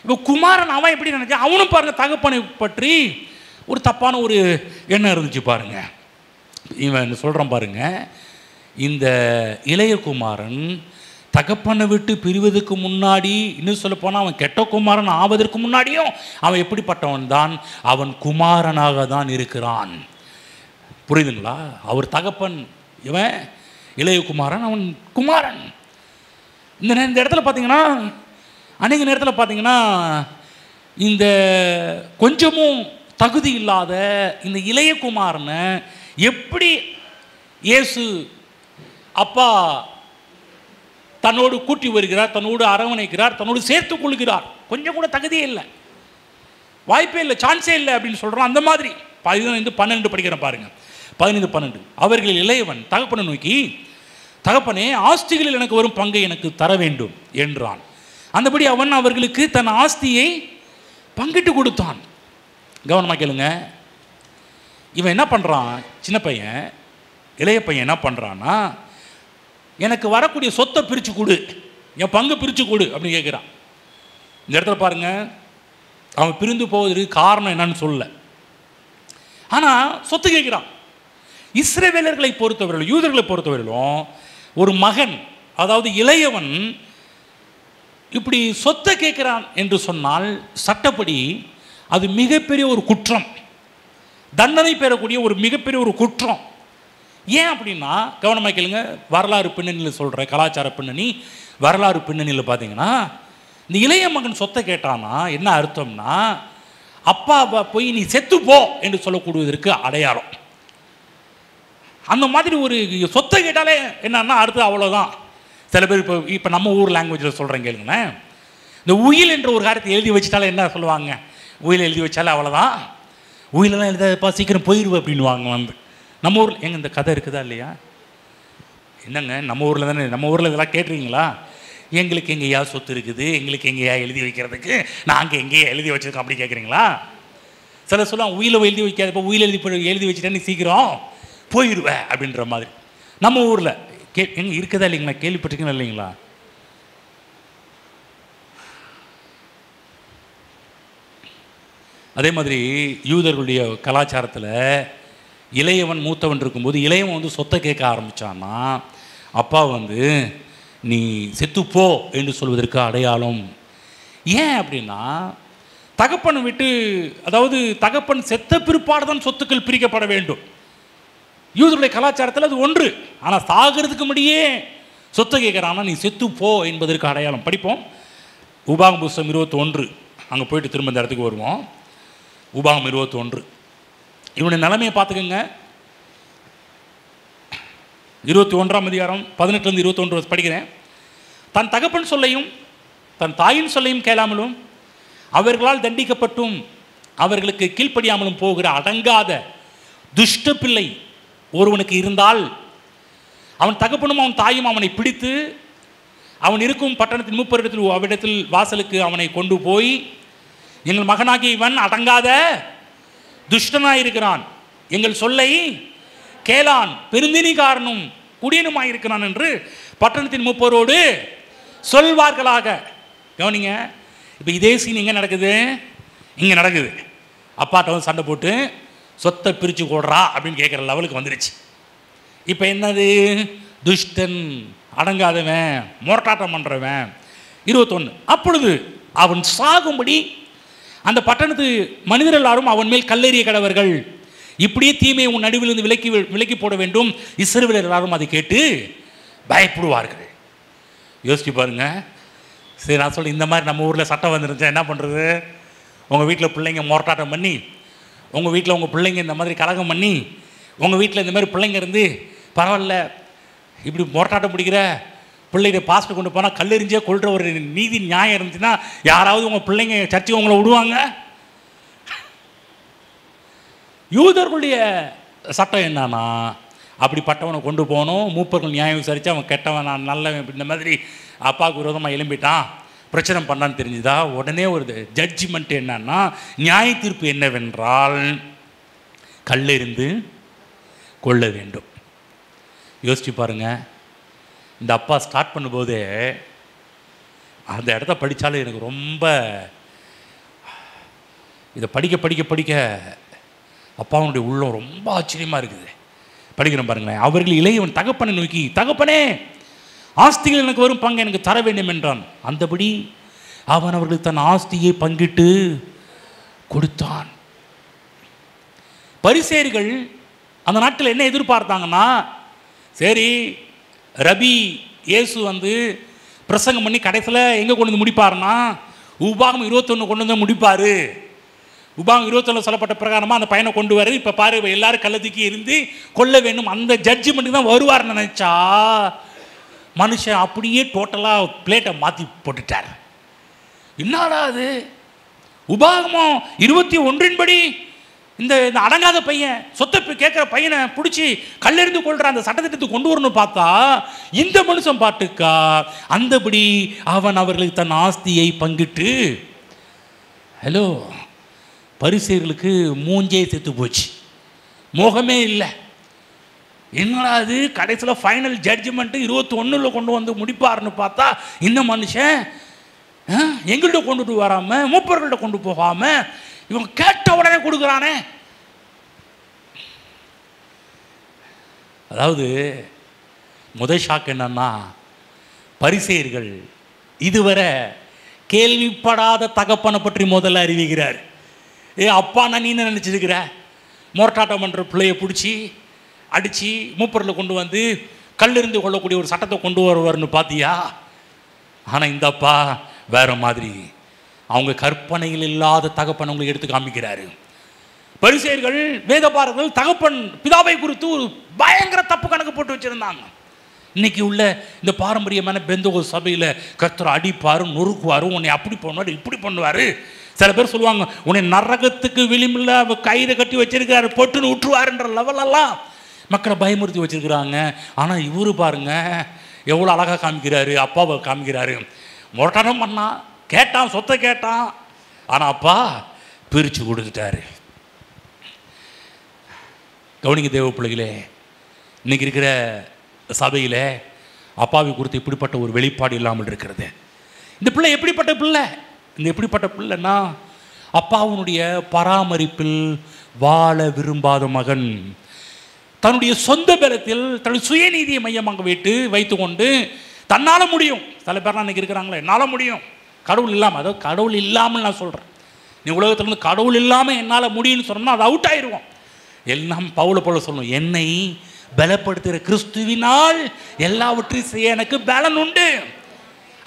இப்போ குமாரன் அவன் எப்படி நினச்சா, அவனும் பாருங்கள் தகப்பனை பற்றி ஒரு தப்பான ஒரு எண்ணம் இருந்துச்சு பாருங்கள். இவன் சொல்கிறான் பாருங்க, இந்த இளைய குமாரன் தகப்பனை விட்டு பிரிவதற்கு முன்னாடி, இன்னும் சொல்ல போனால் அவன் கெட்ட குமாரன் ஆவதற்கு முன்னாடியும் அவன் எப்படிப்பட்டவன் தான், அவன் குமாரனாக தான் இருக்கிறான். புரியுதுங்களா? அவர் தகப்பன், இவன் இளைய குமாரன், அவன் குமாரன். இந்த இடத்துல பார்த்தீங்கன்னா, அநேக நேரத்தில் பார்த்தீங்கன்னா இந்த கொஞ்சமும் தகுதி இல்லாத இந்த இளைய குமாரனை எப்படி இயேசு அப்பா தன்னோடு கூட்டி வருகிறார், தன்னோடு அரவணைக்கிறார், தன்னோடு சேர்த்துக் கொள்கிறார். கொஞ்சம் கூட தகுதியே இல்லை, வாய்ப்பே இல்லை, சான்ஸே இல்லை அப்படின்னு சொல்கிறோம். அந்த மாதிரி 15-12 படிக்கிறேன் பாருங்கள். 15-12 அவர்களில் இளையவன் தகப்பனை நோக்கி, தகப்பனே ஆஸ்திகளில் எனக்கு வரும் பங்கை எனக்கு தர வேண்டும் என்றான். அந்தபடி அவன் அவர்களுக்கு தன் ஆஸ்தியை பங்கிட்டு கொடுத்தான். கவனமாக கேளுங்க. இவன் என்ன பண்ணுறான், சின்ன பையன் இளைய பையன் என்ன பண்ணுறான்னா, எனக்கு வரக்கூடிய சொத்தை பிரித்து கொடு, என் பங்கு பிரித்து கொடு அப்படின்னு கேட்குறான். இந்த இடத்துல பாருங்கள், அவன் பிரிந்து போவதற்கு காரணம் என்னன்னு சொல்ல, ஆனால் சொத்து கேட்குறான். இஸ்ரவேலர்களை பொறுத்தவரையிலும், யூதர்களை பொறுத்தவரையிலும் ஒரு மகன், அதாவது இளையவன் இப்படி சொத்தை கேட்குறான் என்று சொன்னால் சட்டப்படி அது மிகப்பெரிய ஒரு குற்றம், தண்டனை பெறக்கூடிய ஒரு மிகப்பெரிய ஒரு குற்றம். ஏன் அப்படின்னா, கவனமாக கேளுங்க, வரலாறு பின்னணியில் சொல்கிற கலாச்சார பின்னணி, வரலாறு பின்னணியில் பார்த்தீங்கன்னா இந்த இளைய மகன் சொத்தை கேட்டானா என்ன அர்த்தம்னா, அப்பா போய் நீ செத்து போ என்று சொல்லக்கூடியதற்கு அடையாளம். அந்த மாதிரி ஒரு சொத்தை கேட்டாலே என்னன்னா அடுத்து அவ்வளோதான். சில பேர் இப்போ நம்ம ஊர் லாங்குவேஜில் சொல்கிறேன் கேளுங்களேன். இந்த உயில் என்ற ஒரு காரியத்தை எழுதி வச்சுட்டாலே என்ன சொல்லுவாங்க, உயில் எழுதி வச்சாலே அவ்வளோதான், உயிலெல்லாம் எழுதாப்பா சீக்கிரம் போயிடுவோம் அப்படின்வாங்க. நம்ம ஊரில் எங்கே இந்த கதை இருக்குதா இல்லையா? என்னங்க நம்ம ஊரில் தானே, நம்ம ஊரில் இதெல்லாம் கேட்டுருக்கீங்களா? எங்களுக்கு எங்கேயா சொத்து இருக்குது, எங்களுக்கு எங்கேயா எழுதி வைக்கிறதுக்கு, நாங்கள் எங்கேயா எழுதி வச்சுருக்கோம் அப்படி கேட்குறீங்களா? சில சொல்லுவாங்க உயிலை எழுதி வைக்காதப்போ உயில் எழுதி வச்சுட்டேன்னு சீக்கிரம் போயிடுவேன் அப்படின்ற மாதிரி. நம்ம ஊரில் எங்கே இருக்குதா இல்லைங்களா, கேள்விப்பட்டிருக்கீங்களா இல்லைங்களா? அதே மாதிரி யூதர்களுடைய கலாச்சாரத்தில் இளையவன் மூத்தவன் இருக்கும்போது இளையவன் வந்து சொத்தை கேட்க ஆரம்பித்தான்னா அப்பா வந்து நீ செத்துப்போ என்று சொல்வதற்கு அடையாளம். ஏன் அப்படின்னா தகப்பன் விட்டு, அதாவது தகப்பன் செத்த பிற்பாடு தான் சொத்துக்கள் பிரிக்கப்பட வேண்டும். யூதருடைய கலாச்சாரத்தில் அது ஒன்று. ஆனால் சாகிறதுக்கு முன்னாடியே சொத்தை கேட்குறான்னா நீ செத்துப்போ என்பதற்கு அடையாளம். படிப்போம் உபாகம் புஸ்தகம் 21. அங்கே போயிட்டு திரும்ப இந்த இடத்துக்கு வருவோம். உபாகம் 21. இவனுடைய நிலைமையை பார்த்துக்கோங்க. 21ஆம் அதிகாரம் 18 21 படிக்கிறேன். தன் தகப்பன் சொல்லையும் தன் தாயின் சொல்லையும் கேளாமலும் அவர்களால் தண்டிக்கப்பட்டும் அவர்களுக்கு கீழ்ப்படியாமலும் போகிற அடங்காத துஷ்ட பிள்ளை ஒருவனுக்கு இருந்தால் அவன் தகப்பனும் அவன் தாயும் அவனை பிடித்து அவன் இருக்கும் பட்டணத்தின் மூப்பரிடத்தில் அவ்விடத்தில் வாசலுக்கு அவனை கொண்டு போய், எங்கள் மகனாகிய இவன் அடங்காத துஷ்டனாயிருக்கிறான், எங்கள் சொல்லை கேளான், பெருந்தினிகாரனும் குடியனுமாயிருக்கிறான் என்று பட்டணத்தின் மூப்பரோடு சொல்வார்களாக. கவனிங்க, இப்போ இதே சீன் எங்கே நடக்குது? இங்கே நடக்குது. அப்பாட்ட வந்து சண்டை போட்டு சொத்தை பிரித்து போடுறா அப்படின்னு கேட்குற லெவலுக்கு வந்துருச்சு. இப்போ என்னது? துஷ்டன், அடங்காதவன், மோட்டாட்டம் பண்ணுறவன். 21. அப்பொழுது அவன் சாகும்படி அந்த பட்டணத்து மனிதர் எல்லாரும் அவன் மேல் கல்லெறிய கடவர்கள், இப்படியே தீமையை உன் நடுவிலிருந்து விலக்கி போட வேண்டும். இஸ்ரவேலர் எல்லாரும் அதை கேட்டு பயப்படுவார்கள். யோசிச்சு பாருங்க. சரி, நான் சொல்ல இந்த மாதிரி நம்ம ஊரில் சட்டம் வந்துருந்துச்சா என்ன பண்ணுறது? உங்கள் வீட்டில் பிள்ளைங்க மோட்டாட்டம் பண்ணி, உங்கள் வீட்டில் உங்கள் பிள்ளைங்க இந்த மாதிரி கலகம் பண்ணி, உங்கள் வீட்டில் இந்த மாதிரி பிள்ளைங்க இருந்து பரவாயில்ல இப்படி மோட்டாட்டம் பிடிக்கிற பிள்ளைங்க பாஸ்டர் கொண்டு போனால் கல்லெறிஞ்சே கொள்கிற ஒரு நீதி நியாயம் இருந்துச்சுன்னா யாராவது உங்கள் பிள்ளைங்க சர்ச்சைக்கு உங்களை விடுவாங்க? யூதர்களுடைய சட்டம் என்னன்னா அப்படிப்பட்டவனை கொண்டு போகணும், மூப்பர்கள் நியாயம் விசாரித்து அவன் கெட்டவன் நான் நல்லவன் இந்த மாதிரி அப்பாவுக்கு விரோதமாக எழும்பிட்டான் பிரச்சனை பண்ணான்னு தெரிஞ்சுதா உடனே ஒரு ஜட்ஜ்மெண்ட் என்னன்னா, நியாய தீர்ப்பு என்னவென்றால் கல்லெறிந்து கொள்ள வேண்டும். யோசிச்சு பாருங்க. இந்த அப்பா ஸ்டார்ட் பண்ணும்போதே அந்த இடத்த படித்தாலும் எனக்கு ரொம்ப இதை படிக்க படிக்க படிக்க அப்பாவுடைய உள்ளம் ரொம்ப ஆச்சரியமாக இருக்குது. படிக்கிறேன் பாருங்களேன். அவர்கள் இளையவன் தகப்பனை நோக்கி, தகப்பனே ஆஸ்திகள் எனக்கு வரும் பங்கு எனக்கு தர வேண்டும் என்றான். அந்தபடி அவன் அவர்களுக்கு தன் ஆஸ்தியை பங்கிட்டு கொடுத்தான். பரிசேயர்கள் அந்த நாட்கள் என்ன எதிர்பார்த்தாங்கன்னா, சரி ரபி இயேசு வந்து பிரசங்கம் பண்ணி கடைசியில் எங்கே கொண்டு வந்து முடிப்பாருன்னா உபாகம் 21 கொண்டு வந்து முடிப்பார். உபாகம் 21 சொல்லப்பட்ட பிரகாரமாக அந்த பையனை கொண்டு வர இப்போ பாரு எல்லாரும் கள்ளத்துக்கு இருந்து கொள்ள வேண்டும் அந்த ஜட்ஜ்மெண்ட்டுக்கு தான் வருவார்னு நினச்சா மனுஷன் அப்படியே டோட்டலாக பிளேட்டை மாற்றி போட்டுட்டார். என்னடா அது? உபாகமம் 21 படி இந்த அடங்காத பையன் சொத்தை கேட்குற பையனை பிடிச்சி கல்லெறிந்து கொள்கிற அந்த சட்டத்திட்டத்தை கொண்டு வரணும் பார்த்தா இந்த மனுஷன் பாட்டுக்கா அந்தபடி அவன் அவர்களுக்கு தன் ஆஸ்தியை பங்கிட்டு. ஹலோ, பரிசேயர்களுக்கு மூஞ்சே செத்து போச்சு, மோகமே இல்லை. என்னடா அது கடைசியில் ஃபைனல் ஜட்ஜ்மெண்ட்டு 21 கொண்டு வந்து முடிப்பார்னு பார்த்தா இந்த மனுஷன் எங்கள்கிட்ட கொண்டுட்டு வராமல் மூப்பர்கள்ட்ட கொண்டு போகாமல் இவங்க கேட்ட உடனே கொடுக்குறானே. அதாவது முதல் ஷாக் என்னன்னா, பரிசேயர்கள் இதுவரை கேள்விப்படாத தகப்பனை பற்றி முதல்ல அறிவிக்கிறார். அப்பா நான் நீ என்ன நினச்சிருக்கிற? மோட்டாட்டம் பண்ணுற பிள்ளையை பிடிச்சி அடித்து மூப்பரில் கொண்டு வந்து கல்லிருந்து கொள்ளக்கூடிய ஒரு சட்டத்தை கொண்டு வருவார்னு பார்த்தியா? ஆனால் இந்த அப்பா வேற மாதிரி அவங்க கற்பனையில் இல்லாத தகப்பன் அவங்களை எடுத்து காமிக்கிறாரு. பரிசேயர்கள் வேதபாரர்கள் தகப்பன் பிதாவை குறித்து ஒரு பயங்கர தப்பு கணக்கு போட்டு வச்சிருந்தாங்க. இன்னைக்கு உள்ள இந்த பாரம்பரியமான பெந்தகோஸ்து சபையில் கர்த்தர் அடிப்பாரு, நொறுக்குவாரு, உன்னை அப்படி பண்ணுவார் இப்படி பண்ணுவார். சில பேர் சொல்லுவாங்க உன்னை நரகத்துக்கு விளிம்பில் கயிறு கட்டி வச்சிருக்காரு பொட்டுன்னு விட்டுருவாருன்ற லெவலெல்லாம் மக்களை பயமுறுத்தி வச்சிருக்கிறாங்க. ஆனால் இவரு பாருங்க எவ்வளோ அழகாக காமிக்கிறாரு, அப்பாவை காமிக்கிறாரு. முரட்டனம் பண்ணான், கேட்டான், சொத்தை கேட்டான், ஆனால் அப்பா பிரித்து கொடுத்துட்டாரு. கவனிக்க தேவ பிள்ளைகளே, இன்னைக்கு இருக்கிற சபையில் அப்பாவை குறித்து இப்படிப்பட்ட ஒரு வெளிப்பாடு இல்லாமல் இருக்கிறது. இந்த பிள்ளை எப்படிப்பட்ட பிள்ளை? இந்த எப்படிப்பட்ட பிள்ளைன்னா அப்பாவுடைய பராமரிப்பில் வாழ விரும்பாத மகன். தன்னுடைய சொந்த பலத்தில் தன்னுடைய சுயநீதியை மையமாக வைத்துக்கொண்டு தன்னால் முடியும். சில பேர்லாம் இன்றைக்கி இருக்கிறாங்களே, என்னால் முடியும், கடவுள் இல்லாமல். அதாவது கடவுள் இல்லாமல் நான் சொல்கிறேன், நீ உலகத்துலேருந்து கடவுள் இல்லாமல் என்னால் முடியும்னு சொன்னோம்னா அது அவுட் ஆயிடுவோம். எல்லாம் பவுல போல சொல்லணும், என்னை பலப்படுத்துகிற கிறிஸ்துவினால் எல்லாவற்றையும் செய்ய எனக்கு பலன் உண்டு.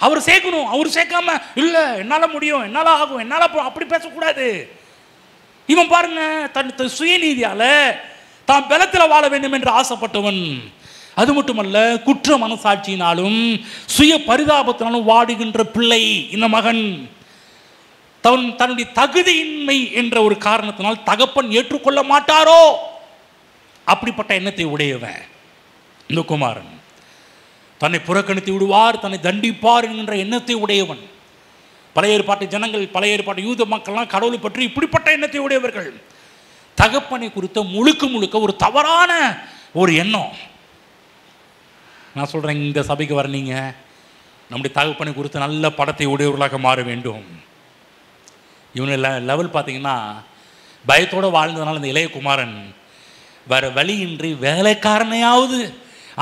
அவர் சேர்க்கணும். அவர் சேர்க்காம இல்லை என்னால் முடியும், என்னால் ஆகும், என்னால் அப்படி பேசக்கூடாது. இவன் பாருங்க தன் சுயநீதியால் தான் பலத்தில் வாழ வேண்டும் என்று ஆசைப்பட்டவன். அது மட்டுமல்ல, குற்ற மனசாட்சியினாலும் சுய பரிதாபத்தினாலும் வாடுகின்ற பிள்ளை இந்த மகன். தன்னுடைய தகுதியின்மை என்ற ஒரு காரணத்தினால் தகப்பன் ஏற்றுக்கொள்ள மாட்டாரோ அப்படிப்பட்ட எண்ணத்தை உடையவன் இந்த குமாரன். தன்னை புறக்கணித்து விடுவார், தன்னை தண்டிப்பார் என்கின்ற எண்ணத்தை உடையவன். பழைய ஏற்பாட்டு ஜனங்கள், பழைய ஏற்பாட்டு யூத மக்கள்லாம் கடவுளை பற்றி இப்படிப்பட்ட எண்ணத்தை உடையவர்கள். தகப்பனை குறித்த முழுக்க ஒரு தவறான ஒரு எண்ணம். நான் சொல்கிறேன், இந்த சபைக்கு வரனீங்க, நம்முடைய தகப்பனை குறித்த நல்ல படத்தை உடையவர்களாக மாற வேண்டும். இவங்க லெவல் பார்த்தீங்கன்னா பயத்தோடு வாழ்ந்ததுனால இந்த இளைய குமாரன் வேறு வழியின்றி வேலைக்காரனையாவது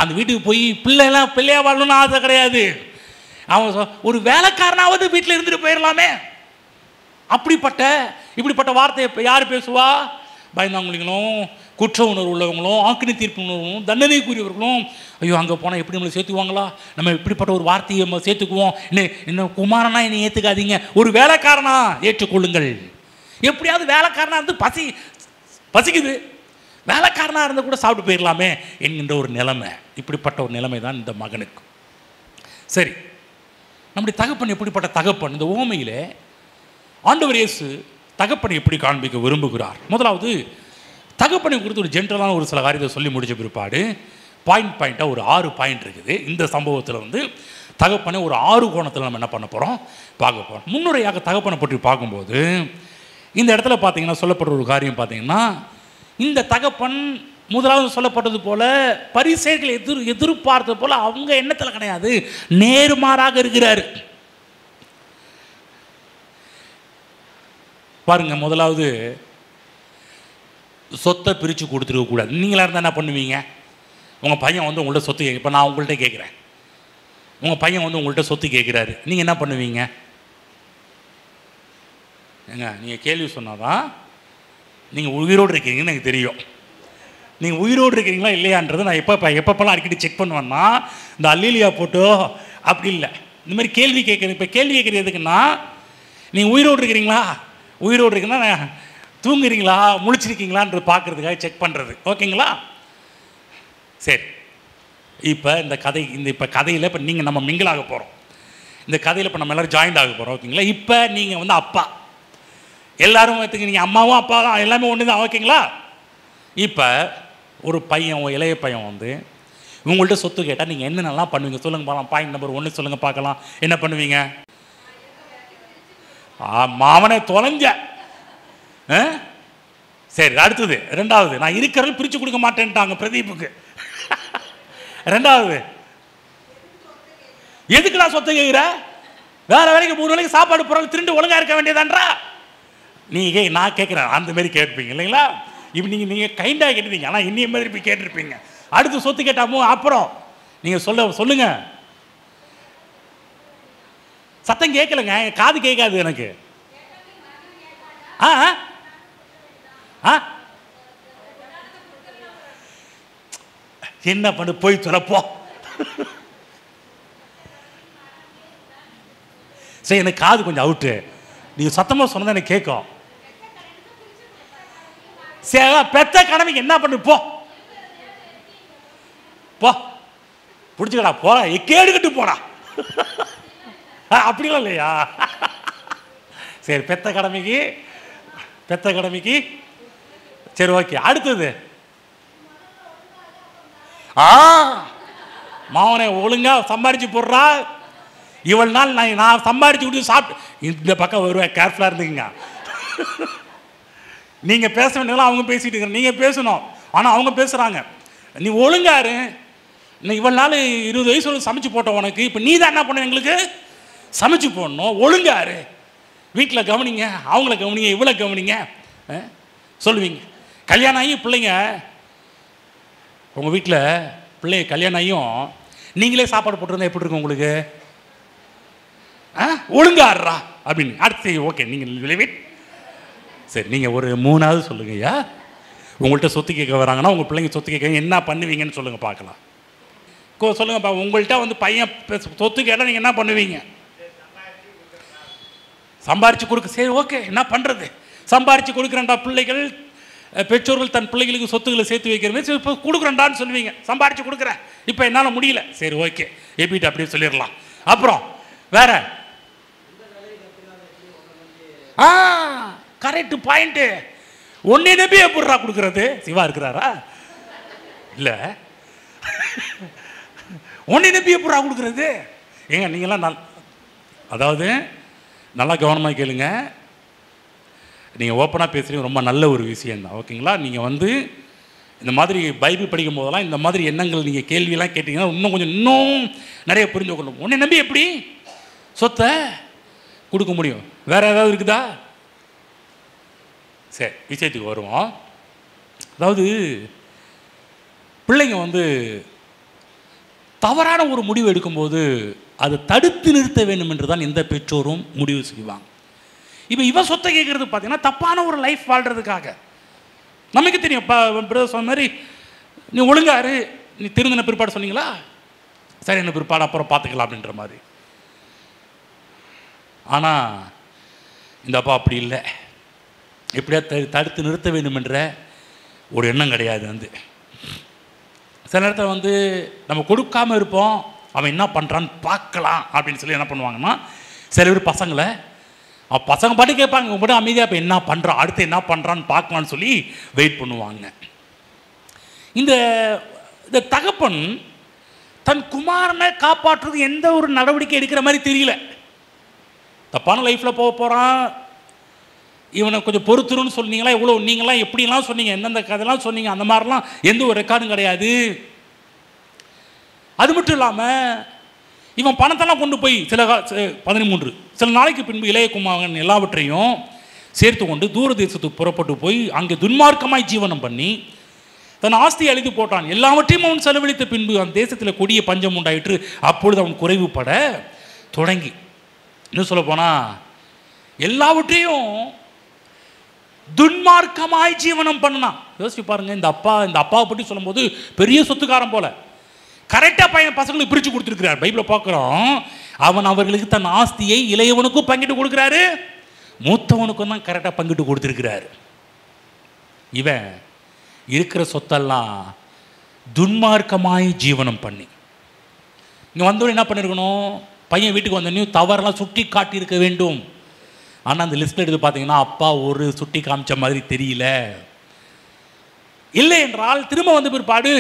அந்த வீட்டுக்கு போய் பிள்ளையாக வாழணும்னு ஆசை கிடையாது. அவன் ஒரு வேலைக்காரனாவது வீட்டில் இருந்துட்டு போயிடலாமே. இப்படிப்பட்ட வார்த்தையை யார் பேசுவா? பயந்தாங்களும், குற்ற உணர்வு உள்ளவங்களும், ஆக்கினி தீர்ப்பு உணர்வும், தண்டனைக்குரியவர்களும். ஐயோ அங்கே போனால் எப்படி நம்மளை சேர்த்துக்குவாங்களா, நம்ம இப்படிப்பட்ட ஒரு வார்த்தையை நம்ம சேர்த்துக்குவோம். இன்னும் குமாரனா என்னை ஏற்றுக்காதீங்க, ஒரு வேலைக்காரனா ஏற்றுக்கொள்ளுங்கள். எப்படியாவது வேலைக்காரனாக இருந்து பசிக்குது, வேலைக்காரனாக இருந்து கூட சாப்பிட்டு போயிடலாமே என்கின்ற ஒரு நிலைமை. இப்படிப்பட்ட ஒரு நிலைமை தான் இந்த மகனுக்கு. சரி, நம்முடைய தகப்பன் எப்படிப்பட்ட தகப்பன்? இந்த உவமையிலே ஆண்டவர் இயேசு தகப்பனை எப்படி காண்பிக்க விரும்புகிறார்? முதலாவது தகப்பனை குறித்து ஒரு ஜென்ரலான ஒரு சில காரியத்தை சொல்லி முடிச்ச பிற்பாடு பாயிண்டாக ஒரு 6 பாயிண்ட் இருக்குது. இந்த சம்பவத்தில் தகப்பனை ஒரு 6 கோணத்தில் நம்ம என்ன பண்ண போகிறோம், பார்க்க போகிறோம். முன்னுரையாக தகப்பனை பற்றி பார்க்கும்போது இந்த இடத்துல பார்த்தீங்கன்னா சொல்லப்படுற ஒரு காரியம் பார்த்தீங்கன்னா, இந்த தகப்பன் முதலாவது சொல்லப்பட்டது போல பரிசேயர்கள் எதிர்பார்த்தது போல அவங்க எண்ணத்தில் கிடையாது, நேர்மாறாக இருக்கிறார். பாருங்க, முதலாவது சொத்தை பிரித்து கொடுத்துருக்க கூடாது. நீங்களாக இருந்தால் என்ன பண்ணுவீங்க? உங்கள் பையன் உங்கள்கிட்ட சொத்து இப்போ நான் உங்கள்கிட்ட கேட்குறேன், உங்கள் பையன் உங்கள்கிட்ட சொத்து கேட்குறாரு, நீங்கள் என்ன பண்ணுவீங்க? ஏங்க, நீங்கள் கேள்வி சொன்னாதான் நீங்கள் உயிரோடு இருக்கீங்கன்னு எனக்கு தெரியும். நீங்கள் உயிரோடு இருக்கிறீங்களா இல்லையான்றது நான் எப்பப்பெல்லாம் அடிக்கடி செக் பண்ணுவேன்னா, இந்த அல்லிலியா போட்டோ அப்படி இல்லை, இந்த மாதிரி கேள்வி கேட்குறது. இப்போ கேள்வி கேட்குறது எதுக்குன்னா, நீங்கள் உயிரோடு இருக்கிறீங்களா, உயிரோடு இருக்குன்னா தூங்குறீங்களா முழிச்சிருக்கீங்களான்றது பார்க்குறதுக்காக செக் பண்ணுறது. ஓகேங்களா? சரி, இப்போ இந்த கதையில் இப்போ நீங்கள் நம்ம மிங்கிளாக போகிறோம். இந்த கதையில் இப்போ நம்ம எல்லோரும் ஜாயிண்ட் ஆக போகிறோம். ஓகேங்களா? இப்போ நீங்கள் அப்பா, எல்லோரும் நீங்கள் அம்மாவும் அப்பா தான், எல்லாமே ஒன்று தான். ஓகேங்களா? இப்போ ஒரு பையன், இளைய பையன் உங்கள்கிட்ட சொத்து கேட்டால் நீங்கள் என்னென்னலாம் பண்ணுவீங்க சொல்லுங்கள் பார்க்கலாம். பாயிண்ட் நம்பர் 1 சொல்லுங்கள் பார்க்கலாம். என்ன பண்ணுவீங்க? மாவனை தொலைஞ்ச. சரி, அடுத்தது ரெண்டாவது, நான் இருக்கிறது பிரித்து கொடுக்க மாட்டேன்ட்டாங்க பிரதீப்புக்கு. ரெண்டாவது, எதுக்கு நான் சொத்தை கேட்குற? வேற வேலைக்கு 3 வேலைக்கு சாப்பாடு பொருள் திருண்டு ஒழுங்காக இருக்க வேண்டியதான்றா? நீங்கள் நான் கேட்குறேன் அந்த மாதிரி கேட்பீங்க இல்லைங்களா? இப்போ நீங்கள் கைண்டாக கேட்டுருப்பீங்க, ஆனால் இன்னிய மாதிரி போய் கேட்டிருப்பீங்க. அடுத்து சொத்து கேட்டாமோ அப்புறம் நீங்கள் சொல்லுங்க. சத்தம் கேட்கலங்க, காது கேட்காது எனக்கு. என்ன பண்ணு, போய் சொல்லப்போ. சரி, எனக்கு காது கொஞ்சம் அவுட்டு, நீங்கள் சத்தமாக சொன்னதான் எனக்கு கேட்கும். சரி, பெத்த கடமைக்கு என்ன பண்ணு, போ போ பிடிச்சிக்கடா, போடா, கேடுகட்டு போடா. அப்படிலாம் இல்லையா? சரி, பெத்த கடமைக்கு சரி, ஓகே. அடுத்தது, மாவனை ஒழுங்கா சம்பாரிச்சு போடுறா. இவள் நாள் நான் சம்பாரிச்சு கொடுத்து சாப்பிட்டு இந்த பக்கம் வருவேன், கேர்ஃபுல்லாக இருந்துங்க. நீங்கள் பேச வேண்டியதெல்லாம் அவங்க பேசிட்டு இருக்கிற, நீங்கள் பேசணும், ஆனால் அவங்க பேசுகிறாங்க. நீ ஒழுங்காரு. இவ்வளோ நாள் 20 வயசு சமைச்சு போட்ட உனக்கு இப்போ நீ தான் என்ன பண்ண, எங்களுக்கு சமைச்சு போடணும். ஒழுங்காரு, வீட்டில் கவனிங்க, அவங்கள கவனிங்க, இவ்வளோ கவனிங்க சொல்லுவீங்க. கல்யாணம் ஆகி பிள்ளைங்க, உங்கள் வீட்டில் பிள்ளைங்க கல்யாணம் ஆகியும் நீங்களே சாப்பாடு போட்டுருந்தா எப்படி இருக்கும் உங்களுக்கு? ஒழுங்காடுறா அப்படின்னு. அடுத்து ஓகே, நீங்கள் சரி, நீங்கள் ஒரு 3வது சொல்லுங்க. ஐயா, உங்கள்கிட்ட சொத்து கேட்க வராங்கன்னா, உங்கள் பிள்ளைங்க சொத்து கேட்க என்ன பண்ணுவீங்கன்னு சொல்லுங்கள் பார்க்கலாம். சொல்லுங்கப்பா, உங்கள்கிட்ட வந்து பையன் சொத்து கேட்டால் நீங்கள் என்ன பண்ணுவீங்க? சம்பாரித்து கொடுக்க. சரி, ஓகே, என்ன பண்ணுறது? சம்பாரித்து கொடுக்குறேன்டா. பிள்ளைகள், பெற்றோர்கள் தன் பிள்ளைகளுக்கு சொத்துக்களை சேர்த்து வைக்கிறமே, சரி இப்போ கொடுக்குறேன்டான்னு சொல்லுவீங்க. சம்பாரித்து கொடுக்குறேன், இப்போ என்னால் முடியல. சரி, ஓகே, எப்படிட்டு அப்படியே சொல்லிடலாம். அப்புறம் வேற? Correct point. ஒன்னே நம்பி எப்படிரா கொடுக்குறது? சிவா இருக்கிறாரா? இல்லை, ஒன்னே நம்பி எப்படிரா கொடுக்குறது? ஏங்க நீங்களாம் அதாவது நல்லா கவனமாக கேளுங்க. நீங்கள் ஓப்பனாக பேசுகிறீங்க, ரொம்ப நல்ல ஒரு விஷயந்தான், ஓகேங்களா? நீங்கள் வந்து இந்த மாதிரி பைபிள் படிக்கும் போதெல்லாம் இந்த மாதிரி எண்ணங்கள் நீங்கள் கேள்வியெல்லாம் கேட்டிங்கன்னா இன்னும் நிறைய புரிஞ்சு கொள்ளும். ஒன்றை நம்பி எப்படி சொத்தை கொடுக்க முடியும்? வேறு ஏதாவது இருக்குதா? சரி, விஷயத்துக்கு வருவோம். அதாவது பிள்ளைங்க வந்து தவறான ஒரு முடிவு எடுக்கும்போது அதை தடுத்து நிறுத்த வேண்டும் என்று தான் எந்த பெற்றோரும் முடிவு செய்வாங்க. இப்போ இவன் சொத்தை கேட்குறது பார்த்தீங்கன்னா தப்பான ஒரு லைஃப் வாழ்கிறதுக்காக. நமக்கு தெரியும், பிரதர் சொன்ன மாதிரி நீ ஒழுங்காரு, நீ திருந்தின பிற்பாடு சொன்னீங்களா, சரி என்ன பிற்பாடு அப்புறம் பார்த்துக்கலாம் அப்படின்ற மாதிரி. ஆனால் இந்த அப்பா அப்படி இல்லை. எப்படியா தடுத்து நிறுத்த வேண்டும் என்ற ஒரு எண்ணம் கிடையாது. வந்து சில நேரத்தில் வந்து நம்ம கொடுக்காமல் இருப்போம், அவன் என்ன பண்ணுறான்னு பார்க்கலாம் அப்படின்னு சொல்லி என்ன பண்ணுவாங்கன்னா, சில பேர் பசங்களை பசங்க பாட்டு கேட்பாங்க, உங்க பாட்டு அமைதியாக இப்போ என்ன பண்ணுறான், அடுத்து என்ன பண்ணுறான்னு பார்க்கலான்னு சொல்லி வெயிட் பண்ணுவாங்க. இந்த தகப்பன் தன் குமாரனை காப்பாற்றுறது எந்த ஒரு நடவடிக்கை எடுக்கிற மாதிரி தெரியல. தப்பான லைஃப்பில் போக போகிறான், இவனை கொஞ்சம் பொறுத்துருன்னு சொன்னீங்களா, இவ்வளோ நீங்களாம் எப்படிலாம் சொன்னீங்க, எந்தெந்த கதையெல்லாம் சொன்னீங்க, அந்த மாதிரிலாம் எந்த ஒரு ரெக்கார்டும் கிடையாது. அது மட்டும் இல்லாமல் இவன் பணத்தெல்லாம் கொண்டு போய் 13 சில நாளைக்கு பின்பு இளைய குமாரன் எல்லாவற்றையும் சேர்த்து கொண்டு தூர தேசத்துக்கு புறப்பட்டு போய் அங்கே துன்மார்க்கமாய் ஜீவனம் பண்ணி தன் ஆஸ்தியை அழித்து போட்டான். எல்லாவற்றையும் அவன் செலவழித்த பின்பு அந்த தேசத்தில் கொடிய பஞ்சம் உண்டாயிற்று. அப்பொழுது அவன் குறைவுபட தொடங்கி, இன்னும் சொல்ல போனால் எல்லாவற்றையும் துன்மார்க்கமாய் ஜீவனம் பண்ணான். யோசிச்சு பாருங்க, இந்த அப்பாவை பற்றி சொல்லும்போது பெரிய சொத்துக்காரன் போல கரெக்டாக பையன் பசங்களுக்கு பிரித்து கொடுத்துருக்கிறார். பைபிளில் பார்க்குறோம், அவன் அவர்களுக்கு தன் ஆஸ்தியை இளையவனுக்கும் பங்கிட்டு கொடுக்குறாரு, மூத்தவனுக்கும் தான் கரெக்டாக பங்கிட்டு கொடுத்துருக்கிறாரு. இவன் இருக்கிற சொத்தெல்லாம் துன்மார்க்கமாய் ஜீவனம் பண்ணி இங்கே வந்தோடனே என்ன பண்ணியிருக்கணும், பையன் வீட்டுக்கு வந்தோடனே தவறெல்லாம் சுட்டி காட்டியிருக்க வேண்டும். ஆனால் அந்த லிஸ்ட்டில் எடுத்து பார்த்தீங்கன்னா அப்பா ஒரு சுட்டி காமிச்ச மாதிரி தெரியல. இல்லை என்றால் திரும்ப வந்த பிற்பாடு